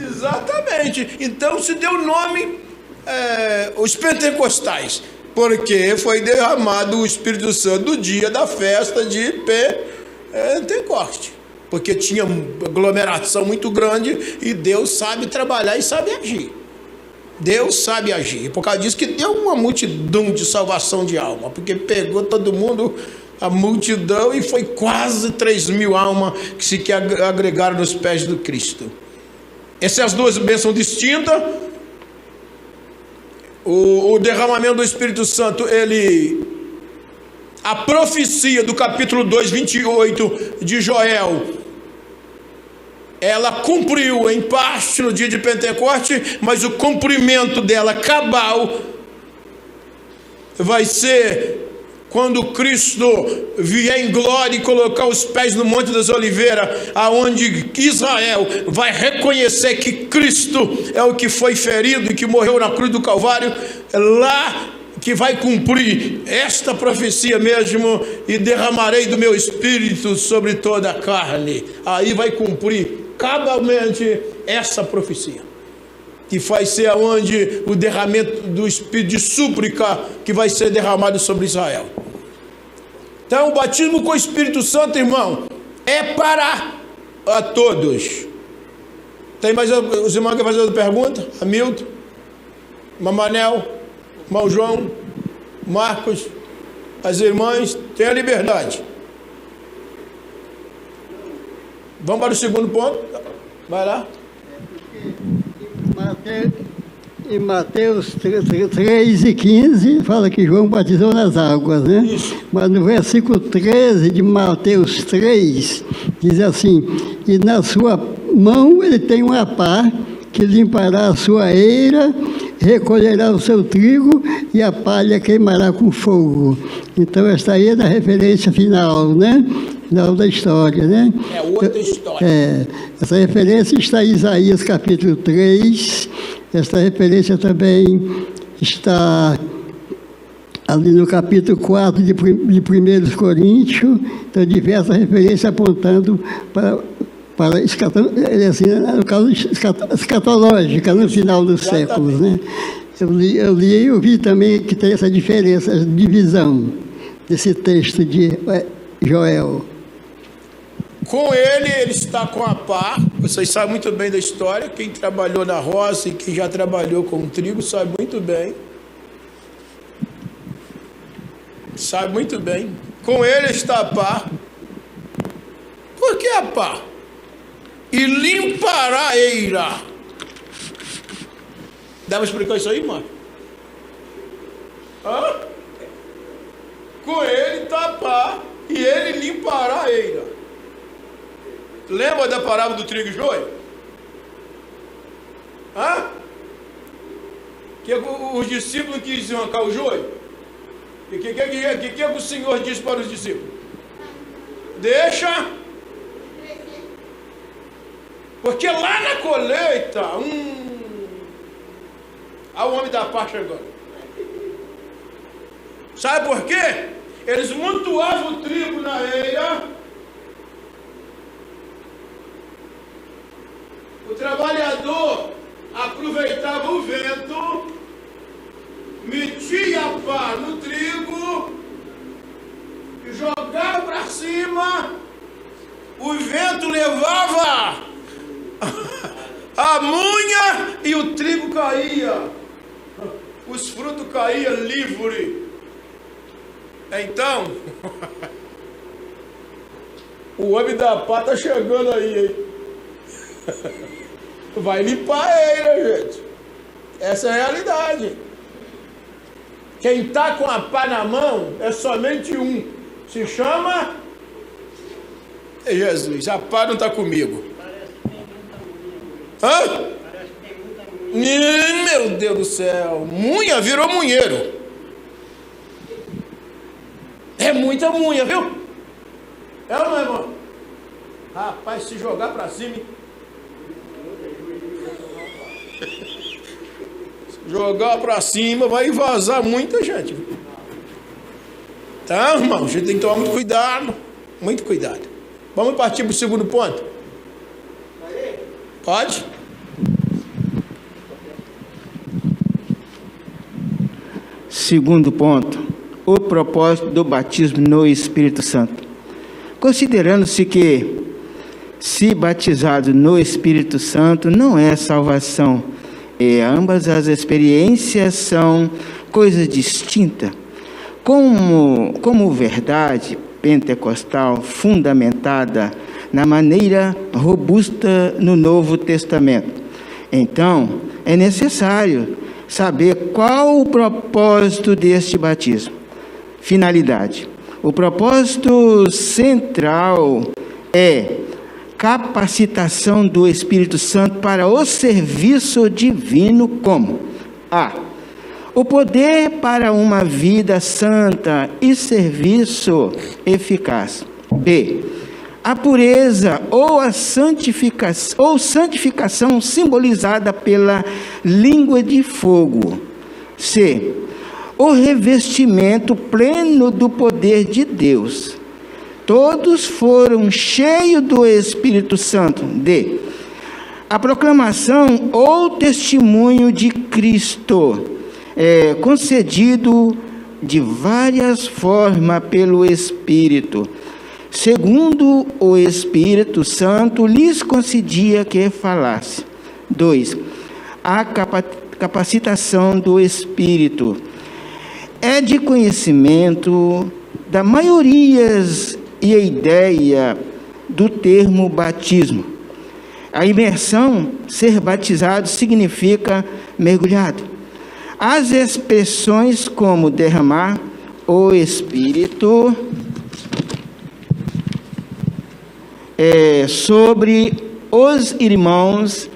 Exatamente. Então se deu o nome os pentecostais, porque foi derramado o Espírito Santo no dia da festa de Pentecoste. Porque tinha aglomeração muito grande e Deus sabe trabalhar e sabe agir. Deus sabe agir. Por causa disso que deu uma multidão de salvação de alma, porque pegou todo mundo, a multidão, e foi quase 3.000 almas que se agregaram nos pés do Cristo. Essas são as duas bênçãos distintas. O derramamento do Espírito Santo, a profecia do capítulo 2, 28 de Joel, ela cumpriu em parte no dia de Pentecoste, mas o cumprimento dela cabal vai ser quando Cristo vier em glória e colocar os pés no Monte das Oliveiras, aonde Israel vai reconhecer que Cristo é o que foi ferido e que morreu na cruz do Calvário, lá que vai cumprir esta profecia mesmo, e derramarei do meu Espírito sobre toda a carne. Aí vai cumprir cabalmente essa profecia, que vai ser aonde o derramamento do Espírito de súplica que vai ser derramado sobre Israel. Então o batismo com o Espírito Santo, irmão, é para a todos. Tem mais os irmãos que fazer outra pergunta? Hamilton, Mamanel, irmão João, Marcos, as irmãs, tenham a liberdade. Vamos para o segundo ponto. Vai lá. Em Mateus 3:15 fala que João batizou nas águas, né? Isso. Mas no versículo 13 de Mateus 3 diz assim: e na sua mão ele tem uma pá que limpará a sua eira, recolherá o seu trigo e a palha queimará com fogo. Então esta aí é da referência final, né? Final da história, né? É outra história. Essa referência está em Isaías capítulo 3, esta referência também está ali no capítulo 4 de 1 Coríntios, então diversas referências apontando para assim, no caso escatológica, no final dos séculos, né? Eu li e eu vi também que tem essa diferença, essa divisão desse texto de Joel. Com ele está com a pá. Vocês sabem muito bem da história. Quem trabalhou na roça e quem já trabalhou com o trigo sabe muito bem. Sabe muito bem. Com ele está a pá. Por que a pá? E limpará a eira. Dá para explicar isso aí, mano? Hã? Com ele está a pá e ele limpará a eira. Lembra da parábola do trigo e joio? Hã? Que os discípulos quisiam arrancar o joio? E o que o Senhor disse para os discípulos? Deixa. Porque lá na colheita, o homem da pá chegando. Sabe por quê? Eles montuavam o trigo na eira. O trabalhador aproveitava o vento, metia a pá no trigo, jogava para cima, o vento levava a munha e o trigo caía, os frutos caíam livre. Então, o homem da pá está chegando aí, hein? Vai limpar a eira, gente. Essa é a realidade. Quem está com a pá na mão é somente um. Se chama Jesus. A pá não está comigo. Hã? Meu Deus do céu. Munha virou munheiro. É muita munha, viu? É ou não é, irmão? Rapaz, se jogar para cima... Jogar para cima vai vazar muita gente. Tá, irmão? A gente tem que tomar muito cuidado. Muito cuidado. Vamos partir para o segundo ponto? Pode? Segundo ponto, o propósito do batismo no Espírito Santo. Considerando-se que, se batizado no Espírito Santo, não é salvação E ambas as experiências são coisas distintas. Como verdade pentecostal fundamentada na maneira robusta no Novo Testamento. Então, é necessário saber qual o propósito deste batismo. Finalidade. O propósito central é capacitação do Espírito Santo para o serviço divino como a. O poder para uma vida santa e serviço eficaz. B. A pureza ou a santificação simbolizada pela língua de fogo. C. O revestimento pleno do poder de Deus. Todos foram cheios do Espírito Santo. D. A proclamação ou testemunho de Cristo, concedido de várias formas pelo Espírito, segundo o Espírito Santo lhes concedia que falasse. 2. A capacitação do Espírito é de conhecimento da maioria e a ideia do termo batismo. A imersão, ser batizado, significa mergulhado. As expressões como derramar o Espírito sobre os irmãos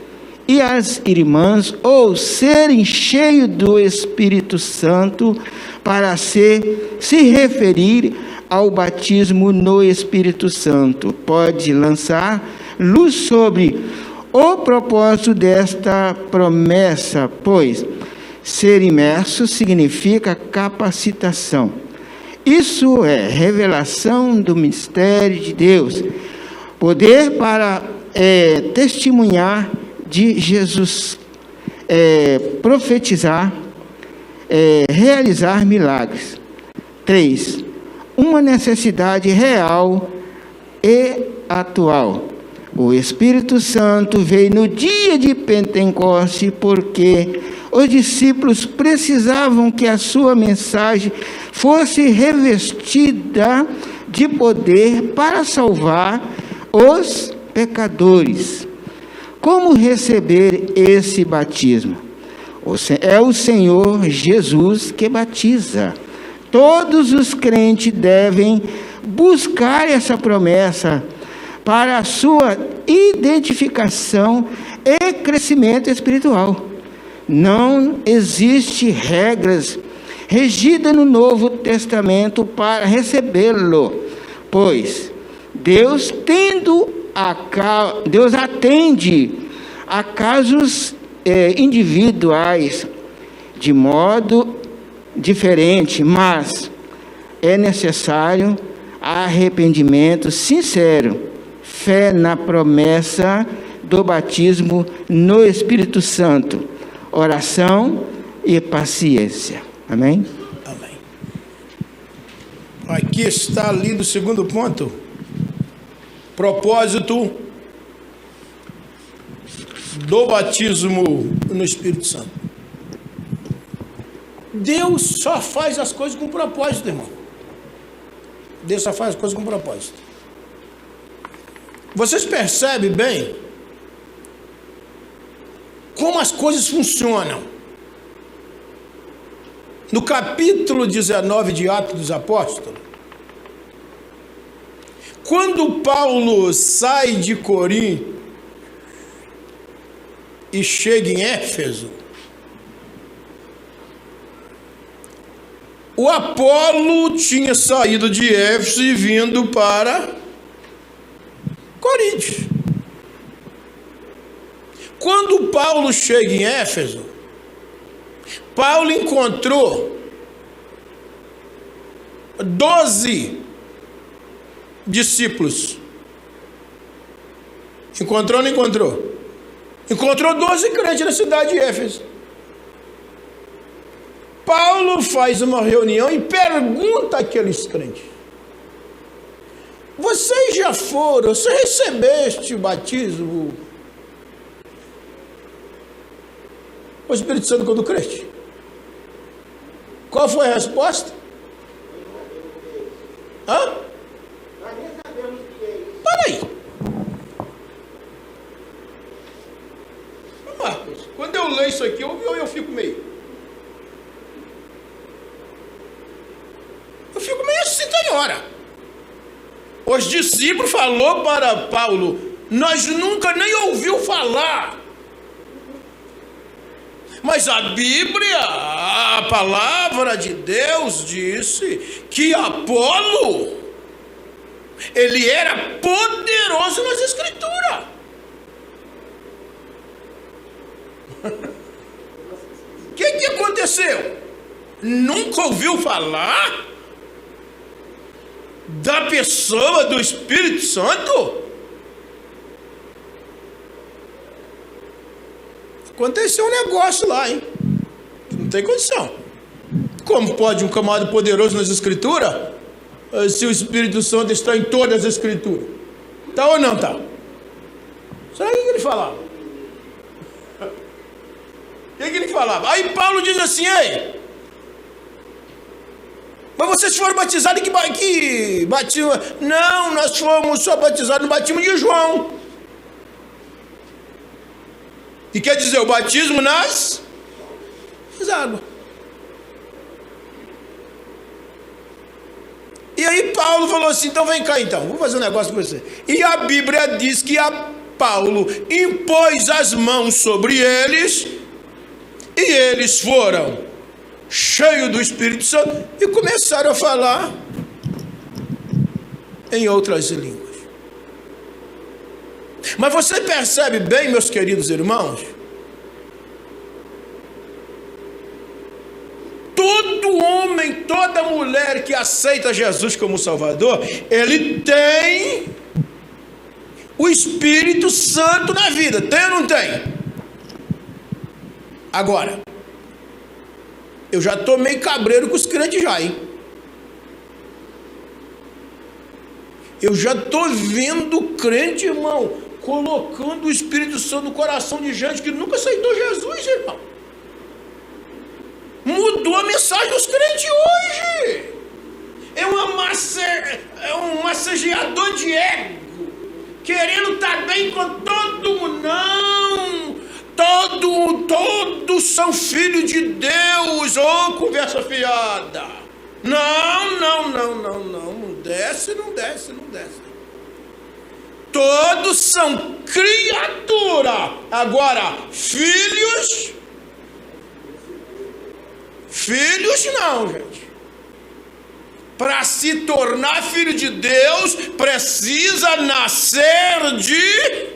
e as irmãs, ou serem cheios do Espírito Santo, para se referir ao batismo no Espírito Santo. Pode lançar luz sobre o propósito desta promessa, pois ser imerso significa capacitação. Isso é revelação do mistério de Deus, poder para testemunhar de Jesus, profetizar, realizar milagres. 3. Uma necessidade real e atual. O Espírito Santo veio no dia de Pentecostes porque os discípulos precisavam que a sua mensagem fosse revestida de poder para salvar os pecadores. Como receber esse batismo? É o Senhor Jesus que batiza. Todos os crentes devem buscar essa promessa para a sua identificação e crescimento espiritual. Não existe regras regidas no Novo Testamento para recebê-lo, pois Deus atende a casos individuais de modo diferente, mas é necessário arrependimento sincero, fé na promessa do batismo no Espírito Santo, oração e paciência. Amém? Amém. Aqui está lido o segundo ponto. Propósito do batismo no Espírito Santo. Deus só faz as coisas com propósito, irmão. Deus só faz as coisas com propósito. Vocês percebem bem como as coisas funcionam. No capítulo 19 de Atos dos Apóstolos, quando Paulo sai de Corinto e chega em Éfeso, o Apolo tinha saído de Éfeso e vindo para Corinto. Quando Paulo chega em Éfeso, Paulo encontrou 12 discípulos. Encontrou ou não encontrou? Encontrou 12 crentes na cidade de Éfeso. Paulo faz uma reunião e pergunta àqueles crentes: vocês já foram, você recebeste o batismo o Espírito Santo quando crente? Qual foi a resposta? Hã? Nós nem sabemos o que é isso. Para aí. Marcos, quando eu leio isso aqui, eu fico meio... Eu fico meio assim, senhora. Os discípulos falou para Paulo, nós nunca nem ouviu falar. Mas a Bíblia, a palavra de Deus disse que Apolo, ele era poderoso nas Escrituras. O que aconteceu? Nunca ouviu falar da pessoa do Espírito Santo? Aconteceu um negócio lá, hein? Não tem condição. Como pode um camarada poderoso nas Escrituras, se o Espírito Santo está em todas as Escrituras? Está ou não está? Será que ele falava? O que ele falava? Aí Paulo diz assim, ei, mas vocês foram batizados que batismo? Não, nós fomos só batizados no batismo de João. E quer dizer, o batismo nas águas. E aí Paulo falou assim, então vem cá então, vou fazer um negócio com você. E a Bíblia diz que Paulo impôs as mãos sobre eles, e eles foram cheios do Espírito Santo e começaram a falar em outras línguas. Mas você percebe bem, meus queridos irmãos, todo homem, toda mulher que aceita Jesus como Salvador, ele tem o Espírito Santo na vida, tem ou não tem? Agora, eu já estou meio cabreiro com os crentes já, hein? Eu já estou vendo crente, irmão, colocando o Espírito Santo no coração de gente que nunca aceitou Jesus, irmão. Mudou a mensagem dos crentes hoje. É um massageador de ego, querendo estar bem com todo mundo. Não, todos são filhos de Deus. Oh, conversa fiada. Não desce. Todos são criatura. Agora, filhos não, gente. Para se tornar filho de Deus, precisa nascer de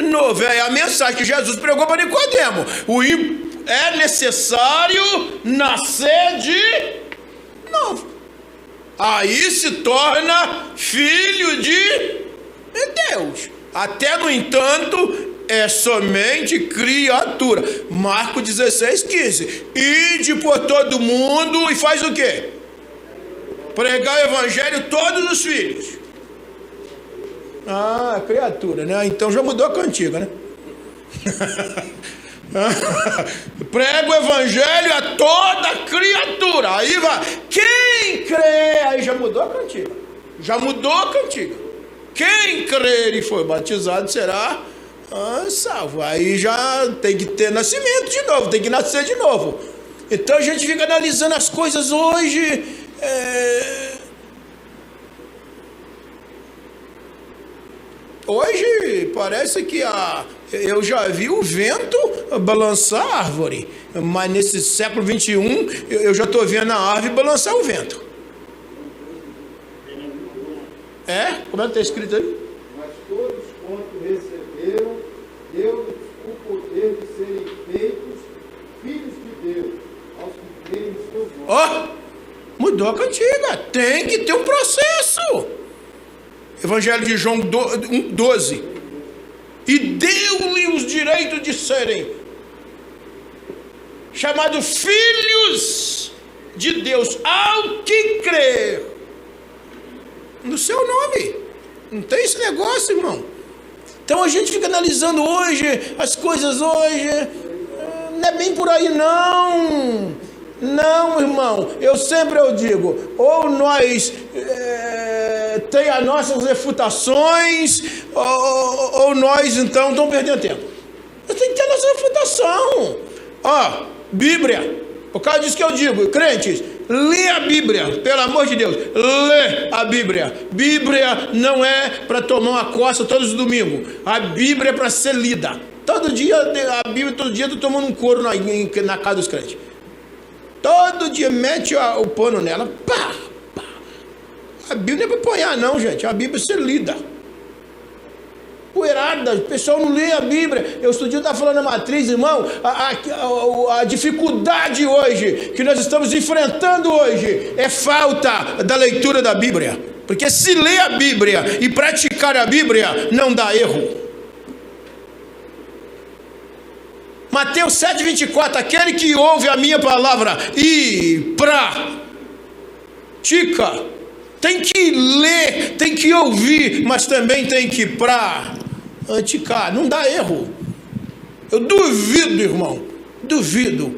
novo. É a mensagem que Jesus pregou para Nicodemo. É necessário nascer de novo. Aí se torna filho de Deus. Até no entanto, é somente criatura. Marcos 16:15. Ide por todo mundo e faz o quê? Pregar o evangelho a todos os filhos. Ah, criatura, né? Então já mudou a cantiga, né? Prega o evangelho a toda criatura. Aí vai. Quem crê? Aí já mudou a cantiga. Quem crer e for batizado será salvo. Aí já tem que ter nascimento de novo, tem que nascer de novo. Então a gente fica analisando as coisas hoje. Hoje parece que eu já vi o vento balançar a árvore, mas nesse século 21 eu já estou vendo a árvore balançar o vento. Como é que está escrito aí? Mas todos quanto receberam, deu-lhes o poder de serem feitos filhos de Deus, aos que creem no seu nome. Mudou a cantiga, tem que ter um processo. Evangelho de João 12. E deu-lhe os direitos de serem chamados filhos de Deus ao que crer no seu nome. Não tem esse negócio, irmão. Então a gente fica analisando hoje as coisas hoje. Não é bem por aí, não. Não, irmão. Eu sempre digo, ou nós tem as nossas refutações, ou nós, então, estamos perdendo tempo. Nós temos que ter a nossa refutação. Ó, Bíblia. Por causa disso que eu digo, crentes, lê a Bíblia, pelo amor de Deus, lê a Bíblia. Bíblia não é para tomar uma coça todos os domingos. A Bíblia é para ser lida. Todo dia, a Bíblia, todo dia, tu tomando um couro na casa dos crentes. Todo dia mete o pano nela, pá, pá. A Bíblia não é para apanhar, não, gente. A Bíblia é ser lida. Poeirada, o pessoal não lê a Bíblia. Eu outro dia estava falando na matriz, irmão, a dificuldade hoje, que nós estamos enfrentando hoje, é falta da leitura da Bíblia. Porque se lê a Bíblia e praticar a Bíblia, não dá erro. Mateus 7,24, aquele que ouve a minha palavra e pratica, tem que ler, tem que ouvir, mas também tem que praticar. Não dá erro. Eu duvido, irmão. Duvido.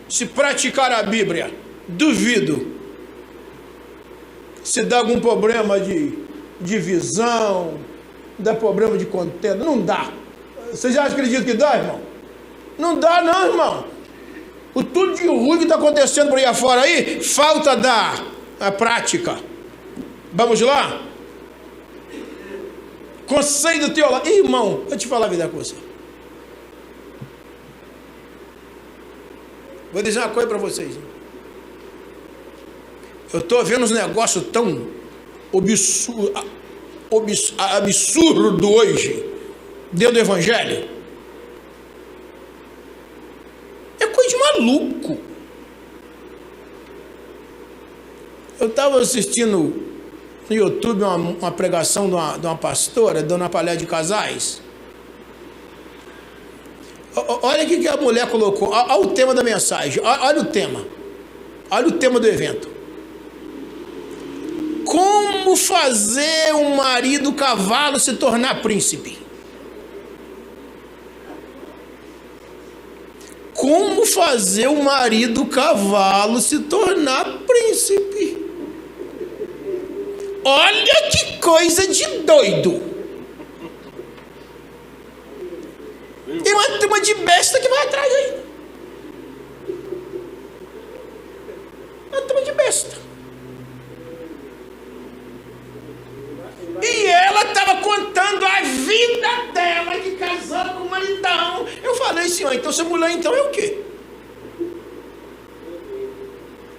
Se praticar a Bíblia, duvido. Se dá algum problema de divisão, dá problema de contenda, não dá. Vocês já acreditam que dá, irmão? Não dá, não, irmão. O tudo de ruim que está acontecendo por aí afora aí, falta da prática. Vamos lá? Conselho do teu lado. Irmão, vou te falar a verdade com você. Vou dizer uma coisa para vocês. Eu estou vendo uns negócios tão absurdo hoje, dentro do Evangelho. É coisa de maluco. Eu estava assistindo no YouTube uma pregação de uma pastora, dando palé de casais. Olha o que a mulher colocou. Olha o tema da mensagem. Olha o tema. Olha o tema do evento. Como fazer um marido cavalo se tornar príncipe? Como fazer o marido cavalo se tornar príncipe? Olha que coisa de doido! Tem uma turma de besta que vai atrás aí. Uma turma de besta. E ela estava contando a vida dela, que casou com o maridão. Eu falei, senhor, então essa mulher então é o quê?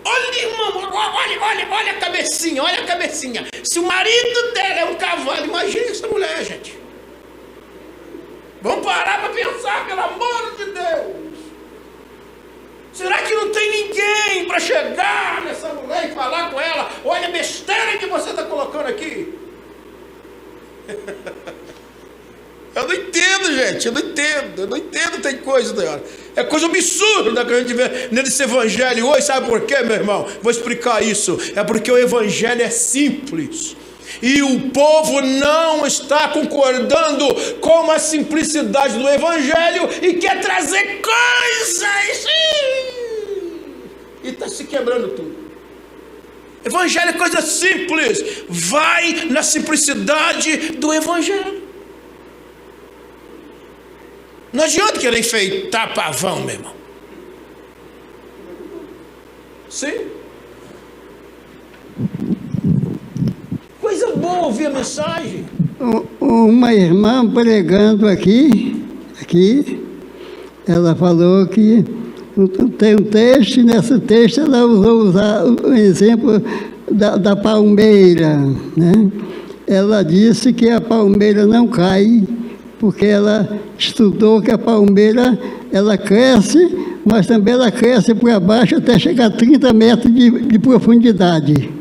Olha, irmão, olha a cabecinha, olha a cabecinha. Se o marido dela é um cavalo, imagina essa mulher, gente. Vamos parar para pensar, pelo amor de Deus. Será que não tem ninguém para chegar nessa mulher e falar com ela? Olha a besteira que você está colocando aqui. Eu não entendo, gente, eu não entendo, tem coisa, senhora. É coisa absurda que a gente vê nesse evangelho hoje. Sabe por quê, meu irmão? Vou explicar isso. É porque o evangelho é simples e o povo não está concordando com a simplicidade do evangelho e quer trazer coisas e está se quebrando tudo. Evangelho é coisa simples. Vai na simplicidade do evangelho. Não adianta querer enfeitar pavão, meu irmão. Sim. Coisa boa ouvir a mensagem. Uma irmã pregando aqui, ela falou que tem um texto, e nesse texto ela usar o exemplo da palmeira, né? Ela disse que a palmeira não cai, porque ela estudou que a palmeira, ela cresce, mas também ela cresce para baixo até chegar a 30 metros de profundidade,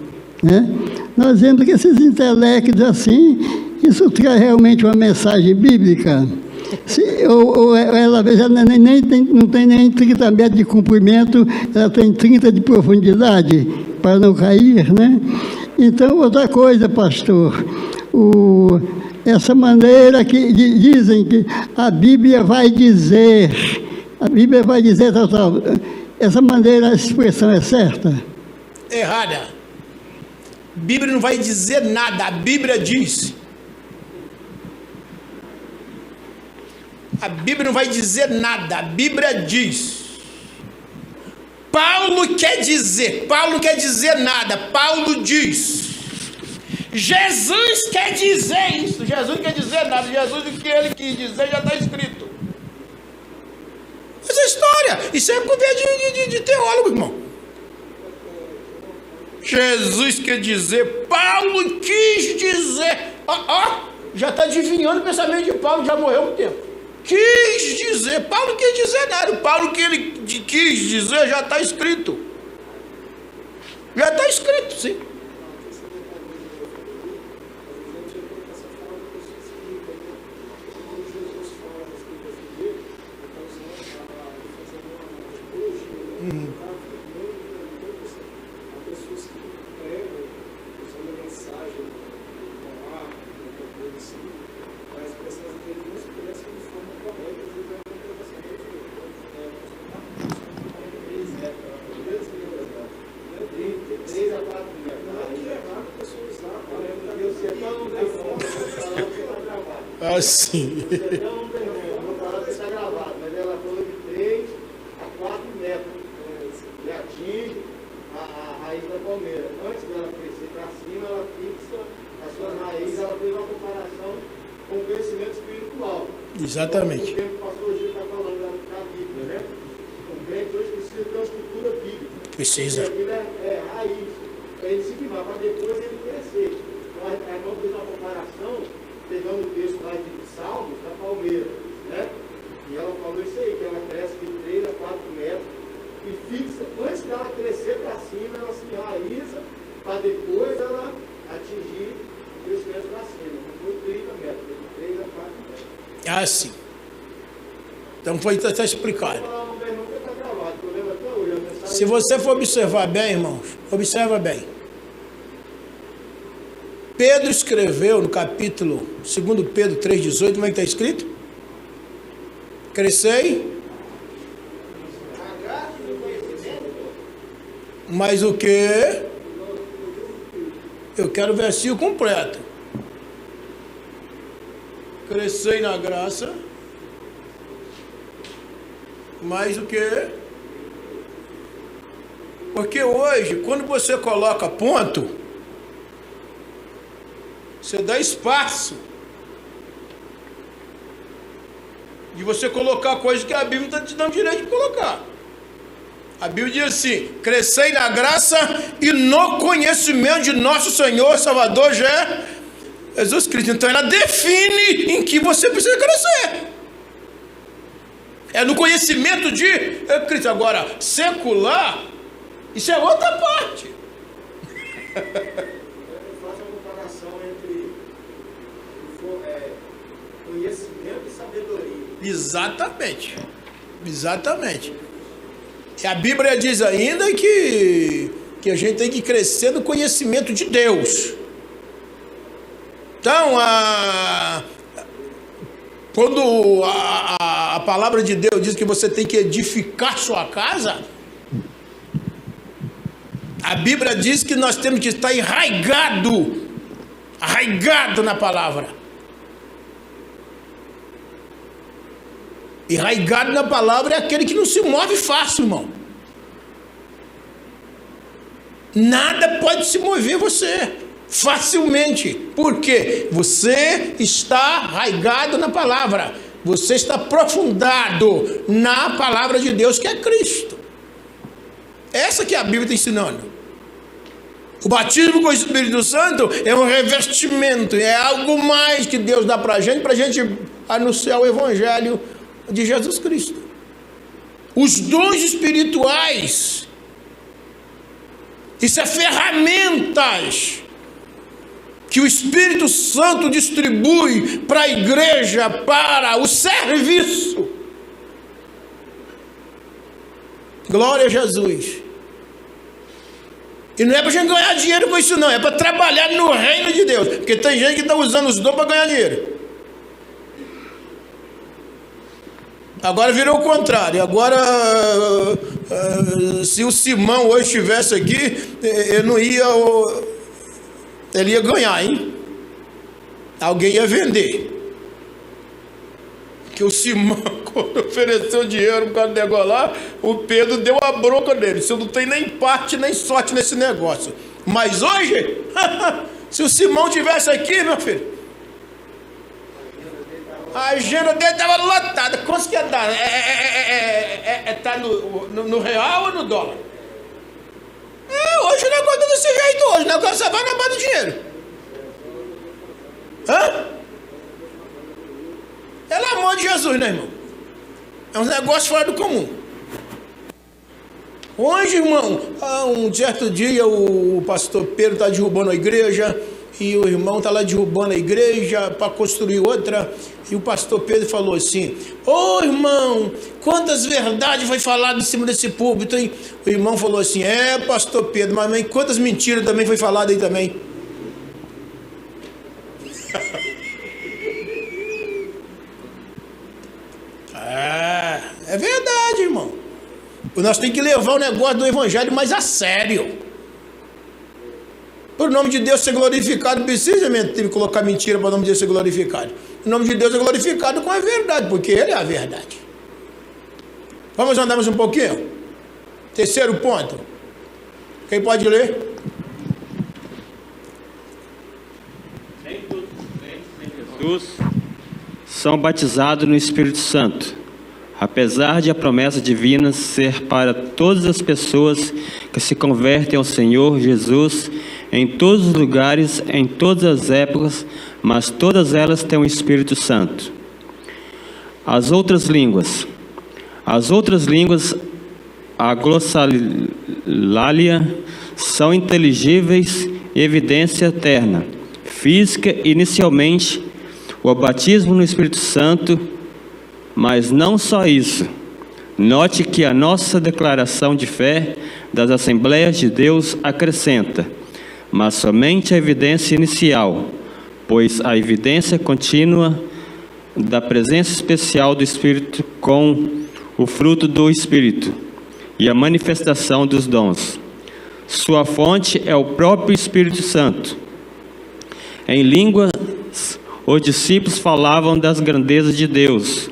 né? Nós vemos que esses intelectos assim, isso traz realmente uma mensagem bíblica. Ou ela não tem nem 30 metros de comprimento, ela tem 30 de profundidade, para não cair, né? Então, outra coisa, pastor, essa maneira que dizem que a Bíblia vai dizer, tal. Essa maneira, a expressão é certa? Errada. A Bíblia não vai dizer nada, a Bíblia diz. A Bíblia não vai dizer nada, a Bíblia diz. Paulo quer dizer nada, Paulo diz. Jesus quer dizer isso, Jesus não quer dizer nada, Jesus o que ele quis dizer já está escrito. Essa é história, isso é conversa de teólogo, irmão. Jesus quer dizer, Paulo quis dizer, já está adivinhando o pensamento de Paulo, já morreu há muito tempo. Quis dizer, Paulo não quis dizer nada, Paulo que ele quis dizer já está escrito. Já está escrito, sim. Assim. Não fala que está gravado, mas ela falou de 3 a 4 metros. E atinge a raiz da palmeira. Antes dela crescer para cima, ela fixa as suas raízes, ela fez uma comparação com o conhecimento espiritual. Exatamente. O tempo que o pastor Gil está falando da Bíblia, né? O crente hoje precisa ter uma estrutura bíblica. Precisa. E aquilo é raiz. Para ele se firmar, para depois ele crescer. Então a irmã fez uma comparação, pegando o texto lá de Salmos, da palmeira, né? E ela falou isso aí, que ela cresce de 3 a 4 metros e fixa, antes dela crescer para cima, ela se enraiza, para depois ela atingir o crescimento para cima. Não foi 30 metros, foi de 3 a 4 metros. Ah, sim. Então foi está explicado. Se você for observar bem, irmãos, observa bem. Pedro escreveu no capítulo 2 Pedro 3,18, como é que está escrito? Crescei. Mas o que? Eu quero o versículo completo. Crescei na graça. Mas o que? Porque hoje, quando você coloca ponto, você dá espaço de você colocar coisas que a Bíblia não está te dando direito de colocar. A Bíblia diz assim: crescei na graça e no conhecimento de nosso Senhor Salvador Jesus Cristo. Então ela define em que você precisa crescer. É no conhecimento de Cristo. Agora, secular, isso é outra parte. Faz uma comparação entre conhecimento e sabedoria. Exatamente. Exatamente. E a Bíblia diz ainda que a gente tem que crescer no conhecimento de Deus. Então, quando a palavra de Deus diz que você tem que edificar sua casa, a Bíblia diz que nós temos que estar arraigado na palavra. Enraigado na palavra é aquele que não se move fácil, irmão. Nada pode se mover você facilmente. Por quê? Você está arraigado na palavra. Você está aprofundado na palavra de Deus, que é Cristo. Essa que a Bíblia está ensinando. O batismo com o Espírito Santo é um revestimento, é algo mais que Deus dá para a gente anunciar o Evangelho de Jesus Cristo. Os dons espirituais, isso é ferramentas que o Espírito Santo distribui para a igreja, para o serviço. Glória a Jesus. E não é para a gente ganhar dinheiro com isso não, é para trabalhar no reino de Deus. Porque tem gente que está usando os dons para ganhar dinheiro. Agora virou o contrário. Agora, se o Simão hoje estivesse aqui, ele ia ganhar, hein? Alguém ia vender. Que o Simão, quando ofereceu dinheiro para o negócio lá, o Pedro deu a bronca dele. Você não tem nem parte nem sorte nesse negócio. Mas hoje, se o Simão tivesse aqui, meu filho, a agenda dele estava lotada. Quanto que ia dar? Tá no real ou no dólar? Hoje o negócio é desse jeito hoje. O negócio só vai na base do dinheiro. Pelo amor de Jesus, né, irmão? É um negócio fora do comum. Hoje, irmão, um certo dia o pastor Pedro está derrubando a igreja e o irmão está lá derrubando a igreja para construir outra. E o pastor Pedro falou assim: ô irmão, quantas verdades foi falado em cima desse púlpito, hein? O irmão falou assim: pastor Pedro, mas quantas mentiras também foi falado aí também? É verdade, irmão. Nós temos que levar o negócio do evangelho mais a sério. Para o nome de Deus ser glorificado, precisa colocar mentira para o nome de Deus ser glorificado. O nome de Deus é glorificado com a verdade, porque Ele é a verdade. Vamos andar mais um pouquinho? Terceiro ponto. Quem pode ler? Nem todos os crentes em Jesus são batizados no Espírito Santo, apesar de a promessa divina ser para todas as pessoas que se convertem ao Senhor Jesus em todos os lugares, em todas as épocas, mas todas elas têm o Espírito Santo. As outras línguas, a glossolalia, são inteligíveis e evidência eterna, física inicialmente, o batismo no Espírito Santo, mas não só isso. Note que a nossa declaração de fé das Assembleias de Deus acrescenta, mas somente a evidência inicial, pois a evidência contínua da presença especial do Espírito com o fruto do Espírito e a manifestação dos dons. Sua fonte é o próprio Espírito Santo. Em línguas, os discípulos falavam das grandezas de Deus,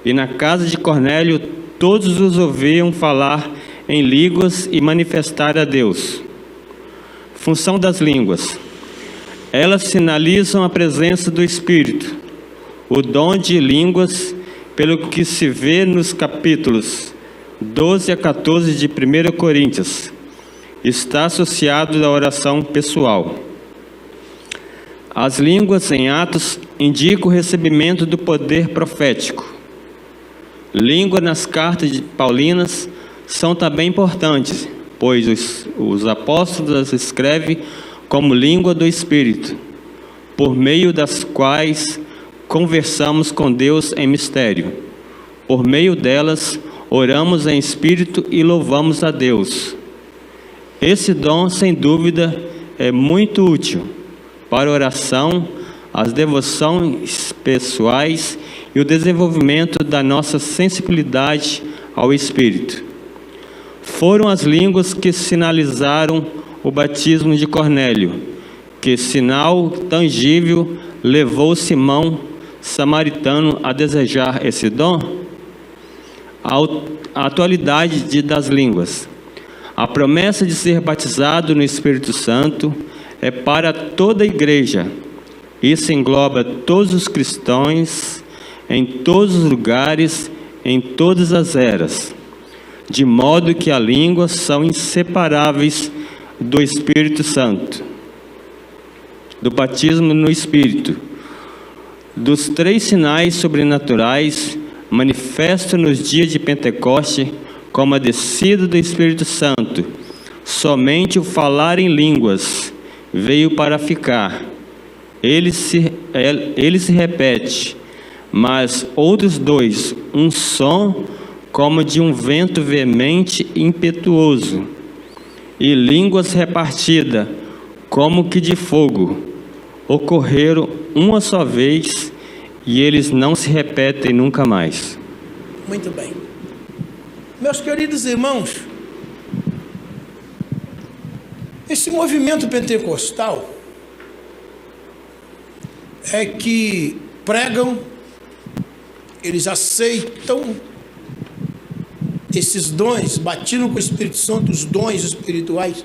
e na casa de Cornélio todos os ouviam falar em línguas e manifestar a Deus. Função das línguas. Elas sinalizam a presença do Espírito. O dom de línguas, pelo que se vê nos capítulos 12 a 14 de 1 Coríntios, está associado à oração pessoal. As línguas em Atos indicam o recebimento do poder profético. Língua nas cartas paulinas são também importantes, pois os apóstolos as escrevem como língua do Espírito, por meio das quais conversamos com Deus em mistério. Por meio delas, oramos em espírito e louvamos a Deus. Esse dom, sem dúvida, é muito útil para a oração, as devoções pessoais e o desenvolvimento da nossa sensibilidade ao Espírito. Foram as línguas que sinalizaram o batismo de Cornélio, que sinal tangível levou Simão samaritano a desejar esse dom. A atualidade das línguas. A promessa de ser batizado no Espírito Santo é para toda a igreja. Isso engloba todos os cristãos, em todos os lugares, em todas as eras, de modo que as línguas são inseparáveis do Espírito Santo, do batismo no Espírito, dos 3 sinais sobrenaturais manifestos nos dias de Pentecoste, como a descida do Espírito Santo. Somente o falar em línguas veio para ficar. Ele se repete, mas outros 2, um som como de um vento veemente e impetuoso, e línguas repartidas, como que de fogo, ocorreram uma só vez, e eles não se repetem nunca mais. Muito bem. Meus queridos irmãos, esse movimento pentecostal é que pregam, eles aceitam esses dons, batizam com o Espírito Santo, os dons espirituais.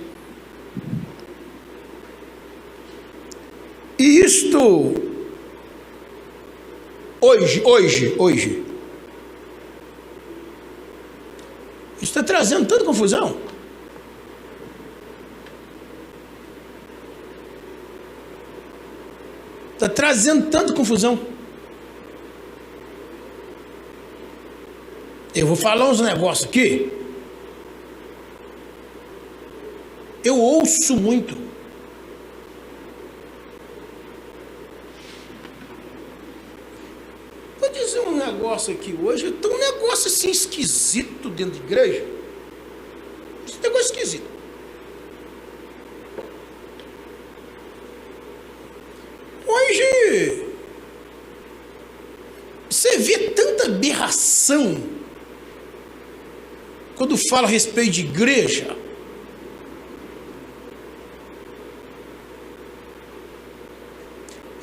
E isto, hoje, está trazendo tanta confusão. Está trazendo tanta confusão. Eu vou falar uns negócios aqui. Eu ouço muito. Vou dizer um negócio aqui hoje. Tem um negócio assim esquisito dentro de igreja. Esse negócio esquisito. Hoje você vê tanta aberração quando fala a respeito de igreja.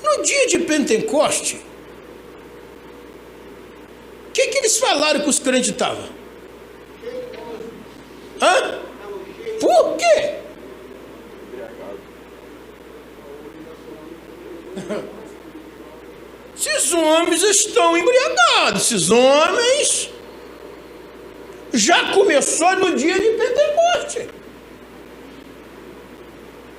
No dia de Pentecoste, o que eles falaram que os crentes estavam? Hã? Por quê? Esses homens estão embriagados. Esses homens já começou no dia de Pentecoste.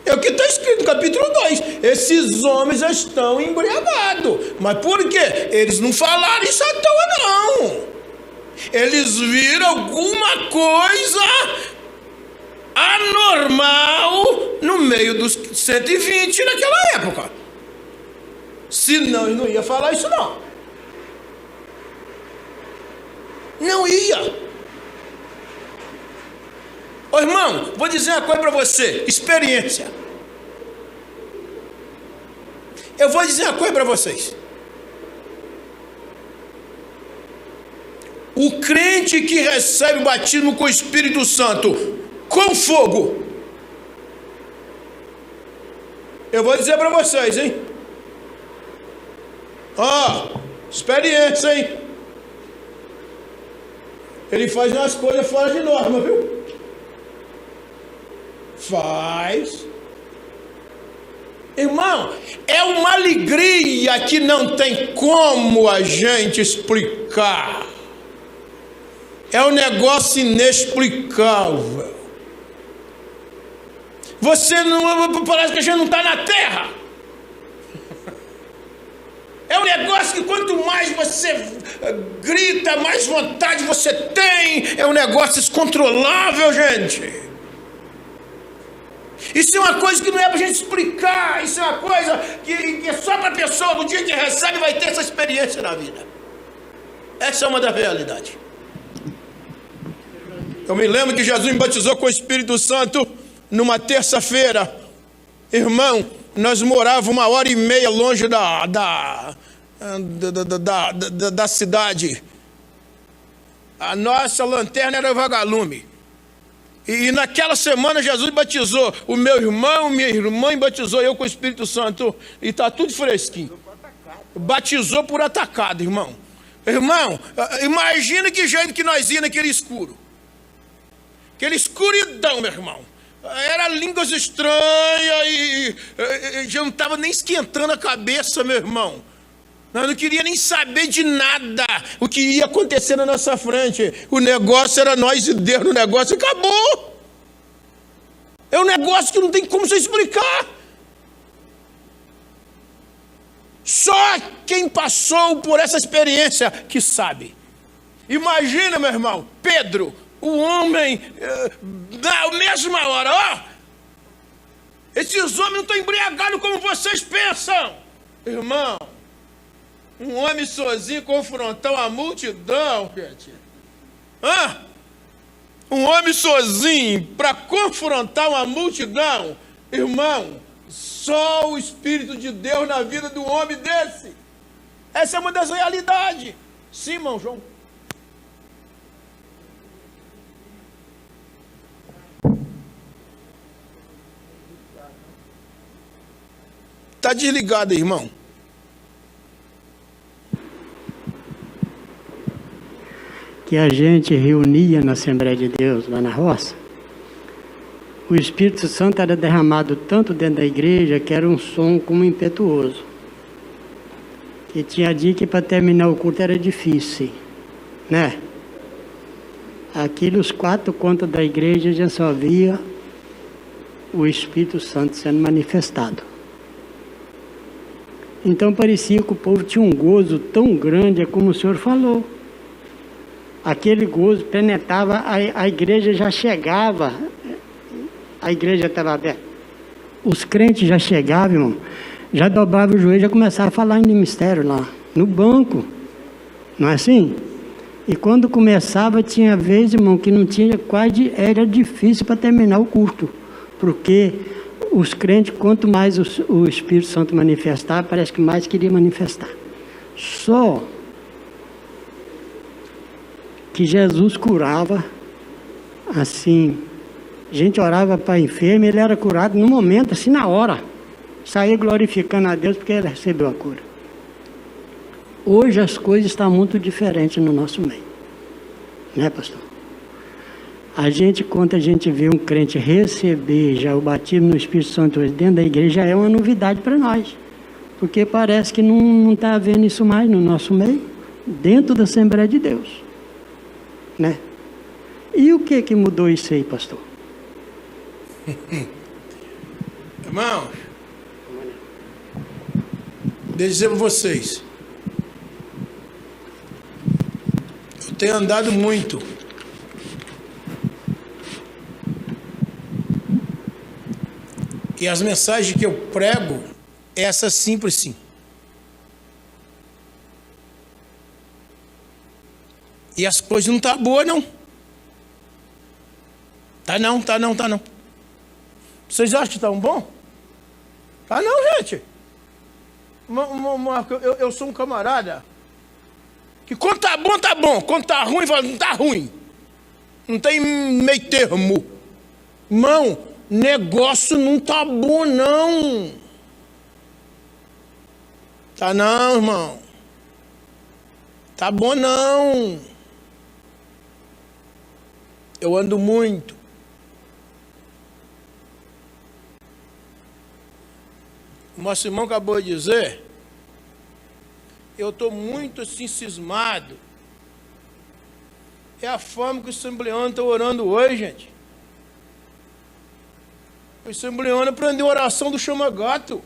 É o que está escrito no capítulo 2. Esses homens estão embriagados. Mas por quê? Eles não falaram isso à toa, não. Eles viram alguma coisa anormal no meio dos 120 naquela época. Senão ele não ia falar isso, não. Não ia. Ô irmão, vou dizer uma coisa para você. Experiência. Eu vou dizer uma coisa para vocês. O crente que recebe o batismo com o Espírito Santo com fogo, eu vou dizer para vocês, hein? Experiência, hein? Ele faz umas coisas fora de norma, viu? Faz. Irmão, é uma alegria que não tem como a gente explicar. É um negócio inexplicável. Você não... Parece que a gente não está na terra. É um negócio que quanto mais você grita, mais vontade você tem. É um negócio descontrolável, gente. Isso é uma coisa que não é para a gente explicar. Isso é uma coisa que é só para a pessoa, no dia que recebe, vai ter essa experiência na vida. Essa é uma das realidades. Eu me lembro que Jesus me batizou com o Espírito Santo numa terça-feira. Irmão, nós morávamos 1h30 longe da cidade. A nossa lanterna era vagalume. E naquela semana Jesus batizou o meu irmão, minha irmã, e batizou eu com o Espírito Santo. E está tudo fresquinho. Batizou por atacado, irmão. Irmão, imagina que jeito que nós íamos naquele escuro. Aquela escuridão, meu irmão. Era línguas estranhas e já não estava nem esquentando a cabeça, meu irmão. Nós não queríamos nem saber de nada o que ia acontecer na nossa frente. O negócio era nós e Deus no negócio e acabou. É um negócio que não tem como você explicar. Só quem passou por essa experiência que sabe. Imagina, meu irmão, Pedro, o homem, na mesma hora, esses homens não estão embriagados como vocês pensam. Irmão, um homem sozinho confrontar uma multidão, gente. Um homem sozinho para confrontar uma multidão, irmão, só o Espírito de Deus na vida do homem desse. Essa é uma das realidades. Sim, irmão João. Está desligado, irmão. Que a gente reunia na Assembleia de Deus, lá na roça, o Espírito Santo era derramado tanto dentro da igreja que era um som como impetuoso. E tinha dia que para terminar o culto era difícil, né? Aqui nos 4 cantos da igreja já só via o Espírito Santo sendo manifestado. Então parecia que o povo tinha um gozo tão grande, é como o senhor falou. Aquele gozo penetrava, a igreja já chegava, a igreja estava aberta. Os crentes já chegavam, irmão, já dobravam o joelho, já começavam a falar em mistério lá, no banco. Não é assim? E quando começava, tinha vez, irmão, que não tinha quase, era difícil para terminar o culto. Porque os crentes, quanto mais o Espírito Santo manifestar, parece que mais queria manifestar. Só que Jesus curava, assim, a gente orava para enfermo, ele era curado no momento, assim, na hora. Saía glorificando a Deus porque ele recebeu a cura. Hoje as coisas estão muito diferentes no nosso meio. Né, pastor? A gente, quando a gente vê um crente receber já o batismo no Espírito Santo dentro da igreja, é uma novidade para nós. Porque parece que não está havendo isso mais no nosso meio, dentro da Assembleia de Deus. Né? E o que mudou isso aí, pastor? Irmãos, deixa eu dizer para vocês. Eu tenho andado muito. E as mensagens que eu prego, essa simples sim. E as coisas não estão boas, não. Tá não. Vocês acham que está bom? Tá não, gente. Marco, eu sou um camarada que quando tá bom, tá bom. Quando tá ruim, fala, não tá ruim. Não tem meio termo. Irmão, negócio não tá bom, não. Tá não, irmão. Tá bom, não. Eu ando muito. O nosso irmão acabou de dizer, eu estou muito assim cismado. É a forma que o assembleano está orando hoje, gente. O assembleano aprendeu a oração do chama-gato.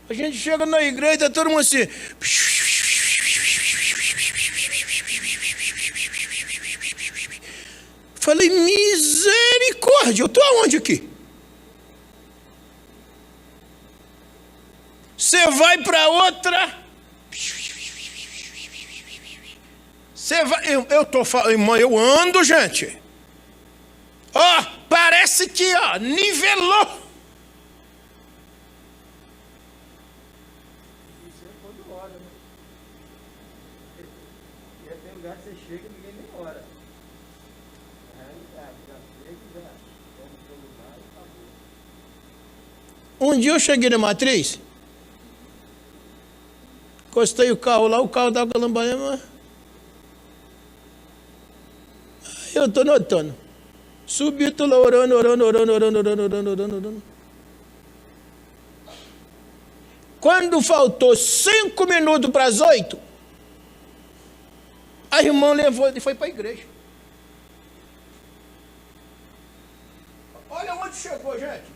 A gente chega na igreja e está todo mundo assim. Falei, misericórdia, eu estou aonde aqui? Você vai para outra. Você vai. Eu estou falando, irmão, eu ando, gente. Ó, parece que, ó, nivelou. Isso é quando ora, né? E tem lugar que você chega e ninguém nem ora. Um dia eu cheguei na matriz, encostei o carro lá, o carro estava com a lamparina. Aí eu estou notando. Subi, estou lá orando. Quando faltou 5 minutos para as 8, a irmã levou e foi para a igreja. Olha onde chegou, gente.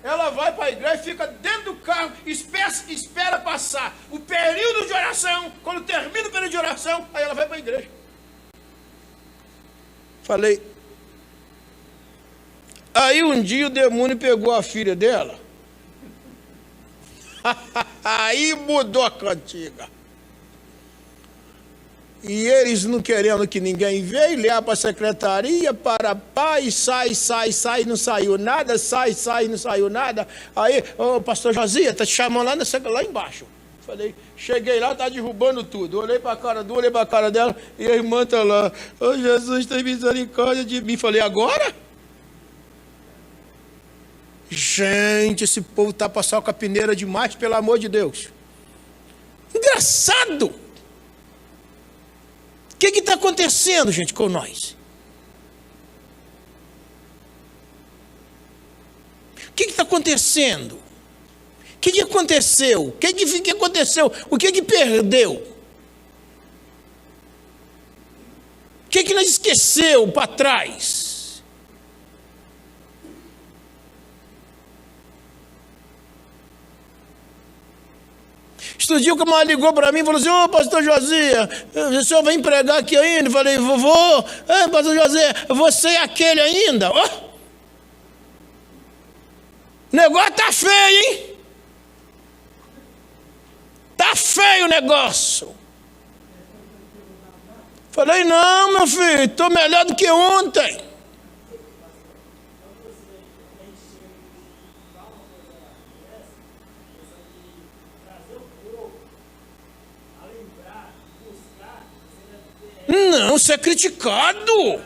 Ela vai para a igreja, fica dentro do carro, espera passar o período de oração. Quando termina o período de oração, aí ela vai para a igreja. Falei. Aí um dia o demônio pegou a filha dela. Aí mudou a cantiga. E eles não querendo que ninguém veio, ligar para a secretaria, para pai, sai, não saiu nada, sai, não saiu nada. Aí, o pastor Josias, está te chamando lá embaixo. Falei, cheguei lá, tá derrubando tudo. Olhei para a cara dela, olhei para a cara dela, e a irmã está lá. Oh, Jesus, tem misericórdia de mim. Falei, agora? Gente, esse povo está passando com a peneira demais, pelo amor de Deus. Engraçado. O que está acontecendo, gente, com nós? O que está acontecendo? O que aconteceu? O que aconteceu? O que perdeu? O que nós esqueceu para trás? Outro dia o camarada ligou para mim e falou assim, ô pastor Josias, o senhor vai pregar aqui ainda? Eu falei, vou. Pastor Josias, você é aquele ainda? Oh! O negócio tá feio, hein? Tá feio o negócio. Falei, não, meu filho, estou melhor do que ontem. Não, você é criticado.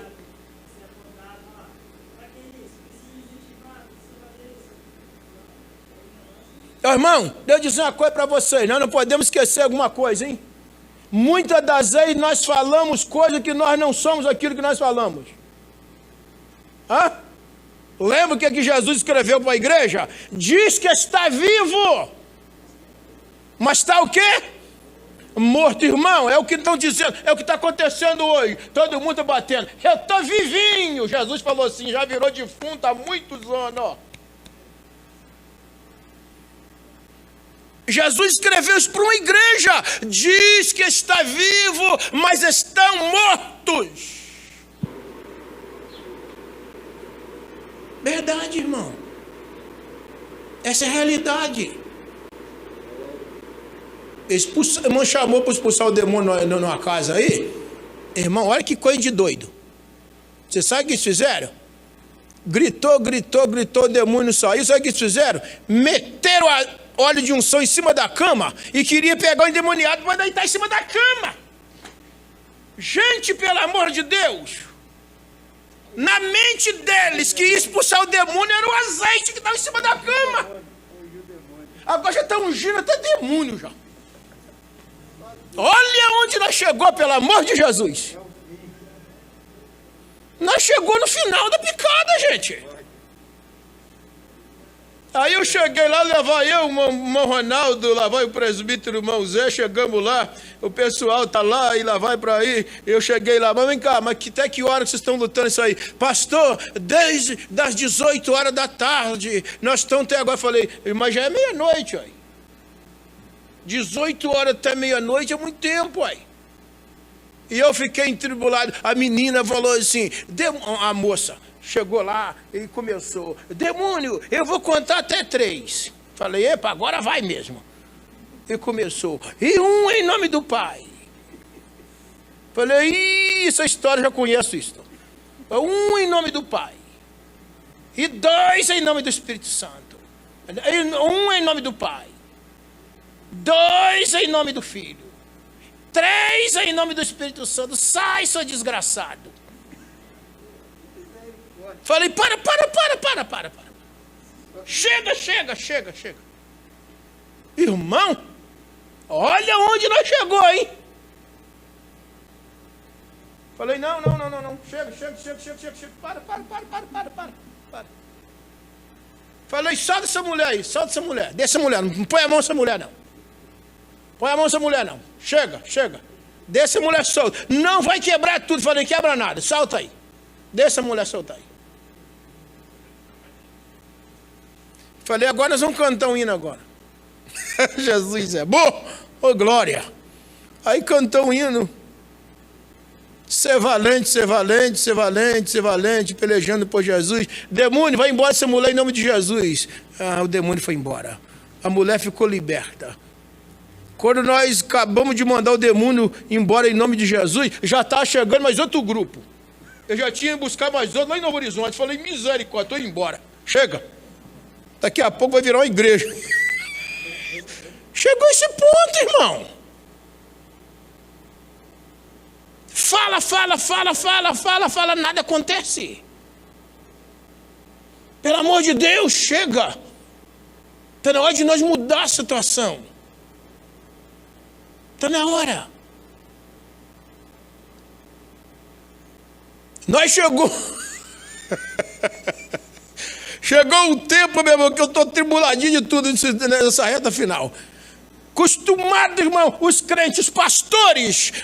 Irmão, deixa eu dizer uma coisa para vocês. Nós não podemos esquecer alguma coisa, hein? Muitas das vezes nós falamos coisas que nós não somos aquilo que nós falamos. Hã? Lembra o que Jesus escreveu para a igreja? Diz que está vivo. Mas está o quê? Morto, irmão, é o que estão dizendo, é o que está acontecendo hoje. Todo mundo batendo. Eu estou vivinho. Jesus falou assim, já virou defunto há muitos anos. Ó. Jesus escreveu isso para uma igreja. Diz que está vivo, mas estão mortos. Verdade, irmão. Essa é a realidade. O irmão chamou para expulsar o demônio numa casa aí. Irmão, olha que coisa de doido. Você sabe o que eles fizeram? Gritou, o demônio saiu. Sabe o que eles fizeram? Meteram óleo de unção em cima da cama e queria pegar o endemoniado para deitar em cima da cama. Gente, pelo amor de Deus. Na mente deles, que ia expulsar o demônio era o azeite que estava em cima da cama. Agora já está ungindo até demônio já. Olha onde nós chegou, pelo amor de Jesus. Nós chegou no final da picada, gente. Aí eu cheguei lá, levar eu, o irmão Ronaldo, lá vai o presbítero, o irmão Zé, chegamos lá, o pessoal tá lá, e lá vai para aí, eu cheguei lá, mas vem cá, mas até que hora que vocês estão lutando isso aí? Pastor, desde das 18 horas da tarde, nós estamos até agora. Falei, mas já é meia-noite, aí. 18 horas até meia-noite é muito tempo, aí. E eu fiquei entribulado. A menina falou assim, a moça chegou lá e começou, demônio, eu vou contar até 3. Falei, epa, agora vai mesmo. E começou, e 1 em nome do Pai. Falei, essa história, já conheço isso. 1 em nome do Pai. E 2 em nome do Espírito Santo. 1 em nome do Pai. 2 em nome do Filho. 3 em nome do Espírito Santo. Sai, seu desgraçado. Falei, para. Chega. Irmão, olha onde nós chegou, hein? Falei, não. Chega. Para. Falei, solta essa mulher aí, Deixa essa mulher, não põe a mão nessa mulher, não. Chega. Deixa a mulher solta. Não vai quebrar tudo. Falei, quebra nada, solta aí. Deixa a mulher soltar aí. Falei, agora nós vamos cantar um hino agora. Jesus é bom, ô glória. Aí cantou um hino. Ser valente, pelejando por Jesus. Demônio, vai embora essa mulher em nome de Jesus. O demônio foi embora. A mulher ficou liberta. Quando nós acabamos de mandar o demônio embora em nome de Jesus, já está chegando mais outro grupo. Eu já tinha ido buscar mais outro lá em Novo Horizonte. Falei, misericórdia, estou indo embora. Chega. Daqui a pouco vai virar uma igreja. Chegou esse ponto, irmão. Fala, nada acontece. Pelo amor de Deus, chega. Está na hora de nós mudar a situação. Está na hora. Nós chegou. Chegou um tempo, meu irmão, que eu estou tribuladinho de tudo nessa reta final. Acostumado, irmão, os crentes,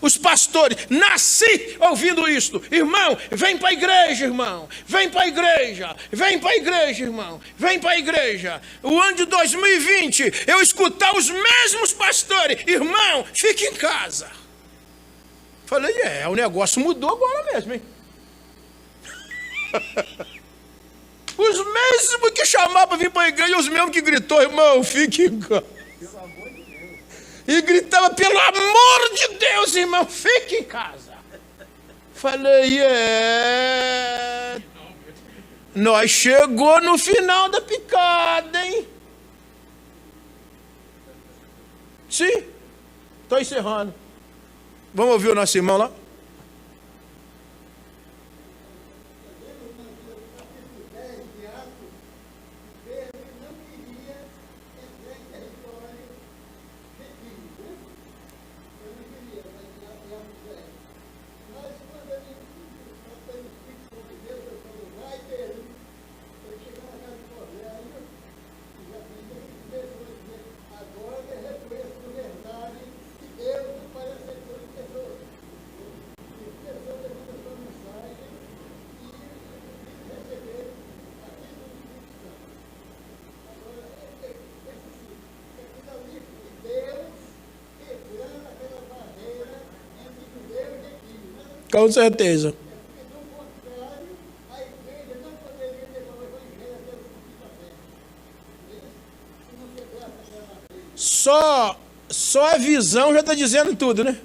os pastores, nasci ouvindo isto. Irmão, vem para a igreja, irmão. Vem para a igreja, irmão. Vem para a igreja. O ano de 2020, eu escutar os mesmos pastores. Irmão, fique em casa. Falei, o negócio mudou agora mesmo, hein? Os mesmos que chamavam para vir para a igreja, os mesmos que gritou, irmão, fique em casa. E gritava, pelo amor de Deus, irmão, fique em casa. Falei, nós chegou no final da picada, hein? Sim, estou encerrando. Vamos ouvir o nosso irmão lá? Com certeza. Só a visão já está dizendo tudo, né?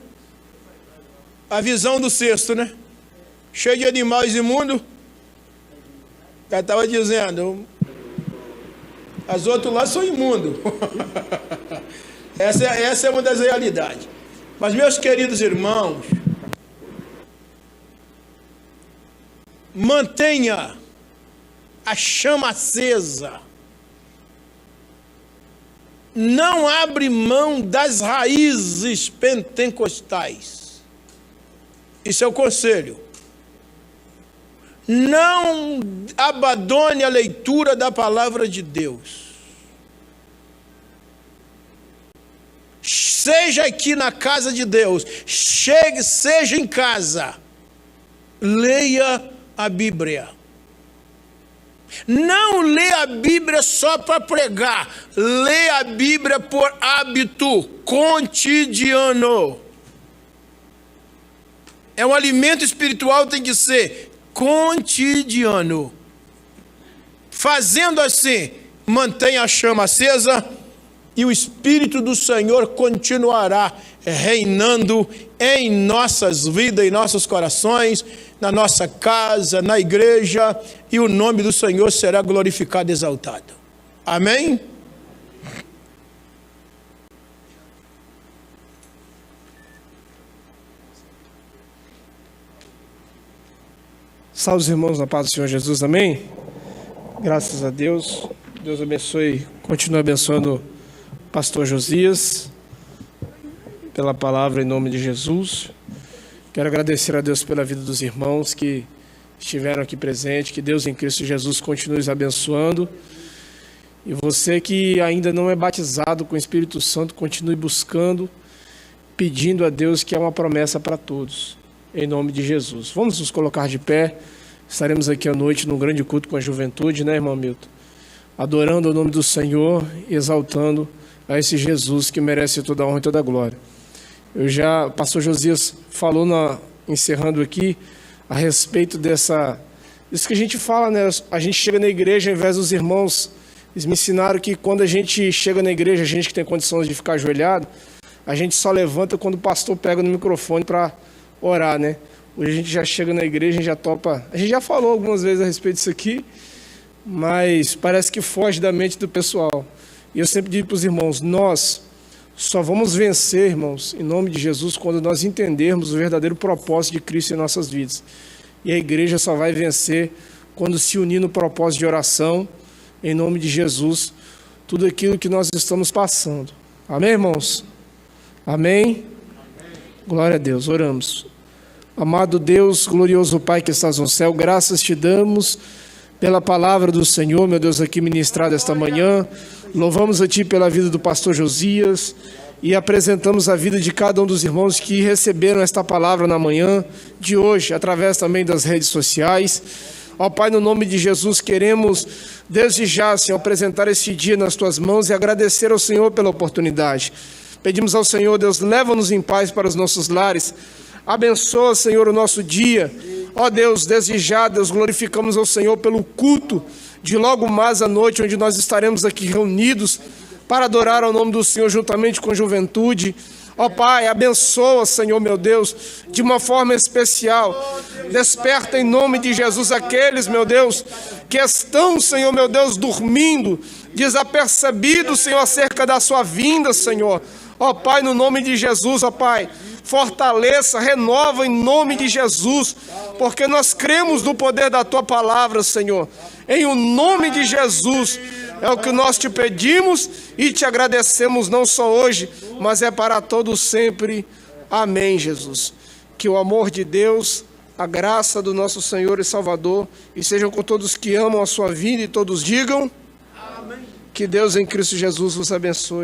A visão do cesto, né? Cheio de animais imundos. Já estava dizendo. As outras lá são imundos. Essa é uma das realidades. Mas, meus queridos irmãos, mantenha a chama acesa. Não abre mão das raízes pentecostais. Isso é o conselho. Não abandone a leitura da palavra de Deus. Seja aqui na casa de Deus, seja em casa, leia a Bíblia. Não lê a Bíblia só para pregar, lê a Bíblia por hábito cotidiano. É um alimento espiritual, tem que ser cotidiano. Fazendo assim, mantenha a chama acesa e o Espírito do Senhor continuará reinando em nossas vidas, em nossos corações, na nossa casa, na igreja, e o nome do Senhor será glorificado e exaltado. Amém? Salve os irmãos na paz do Senhor Jesus, amém? Graças a Deus. Deus abençoe, continue abençoando o pastor Josias, pela palavra em nome de Jesus. Quero agradecer a Deus pela vida dos irmãos que estiveram aqui presentes, que Deus em Cristo Jesus continue os abençoando. E você que ainda não é batizado com o Espírito Santo, continue buscando, pedindo a Deus, que é uma promessa para todos, em nome de Jesus. Vamos nos colocar de pé, estaremos aqui à noite num grande culto com a juventude, né, irmão Milton? Adorando o nome do Senhor, exaltando a esse Jesus que merece toda a honra e toda a glória. O pastor Josias falou, encerrando aqui, a respeito disso que a gente fala, né? A gente chega na igreja, ao invés dos irmãos, eles me ensinaram que quando a gente chega na igreja, a gente que tem condições de ficar ajoelhado, a gente só levanta quando o pastor pega no microfone para orar, né? Hoje a gente já chega na igreja, a gente já topa. A gente já falou algumas vezes a respeito disso aqui, mas parece que foge da mente do pessoal. E eu sempre digo para os irmãos, nós só vamos vencer, irmãos, em nome de Jesus, quando nós entendermos o verdadeiro propósito de Cristo em nossas vidas. E a igreja só vai vencer quando se unir no propósito de oração, em nome de Jesus, tudo aquilo que nós estamos passando. Amém, irmãos? Amém? Glória a Deus, oramos. Amado Deus, glorioso Pai que estás no céu, graças te damos pela palavra do Senhor, meu Deus, aqui ministrada esta manhã. Louvamos a Ti pela vida do pastor Josias e apresentamos a vida de cada um dos irmãos que receberam esta palavra na manhã de hoje, através também das redes sociais. Ó Pai, no nome de Jesus, queremos desde já, Senhor, apresentar este dia nas Tuas mãos e agradecer ao Senhor pela oportunidade. Pedimos ao Senhor, Deus, leva-nos em paz para os nossos lares. Abençoa, Senhor, o nosso dia. Ó Deus, desde já, Deus, glorificamos ao Senhor pelo culto de logo mais à noite, onde nós estaremos aqui reunidos para adorar ao nome do Senhor juntamente com a juventude. Ó Pai, abençoa, Senhor, meu Deus, de uma forma especial. Desperta em nome de Jesus aqueles, meu Deus, que estão, Senhor, meu Deus, dormindo, desapercebidos, Senhor, acerca da sua vinda, Senhor. Ó Pai, no nome de Jesus, ó Pai, fortaleça, renova em nome de Jesus, porque nós cremos no poder da Tua palavra, Senhor. Em o nome de Jesus, é o que nós te pedimos e te agradecemos não só hoje, mas é para todos sempre. Amém, Jesus. Que o amor de Deus, a graça do nosso Senhor e Salvador, e sejam com todos que amam a sua vida e todos digam, amém. Que Deus em Cristo Jesus vos abençoe.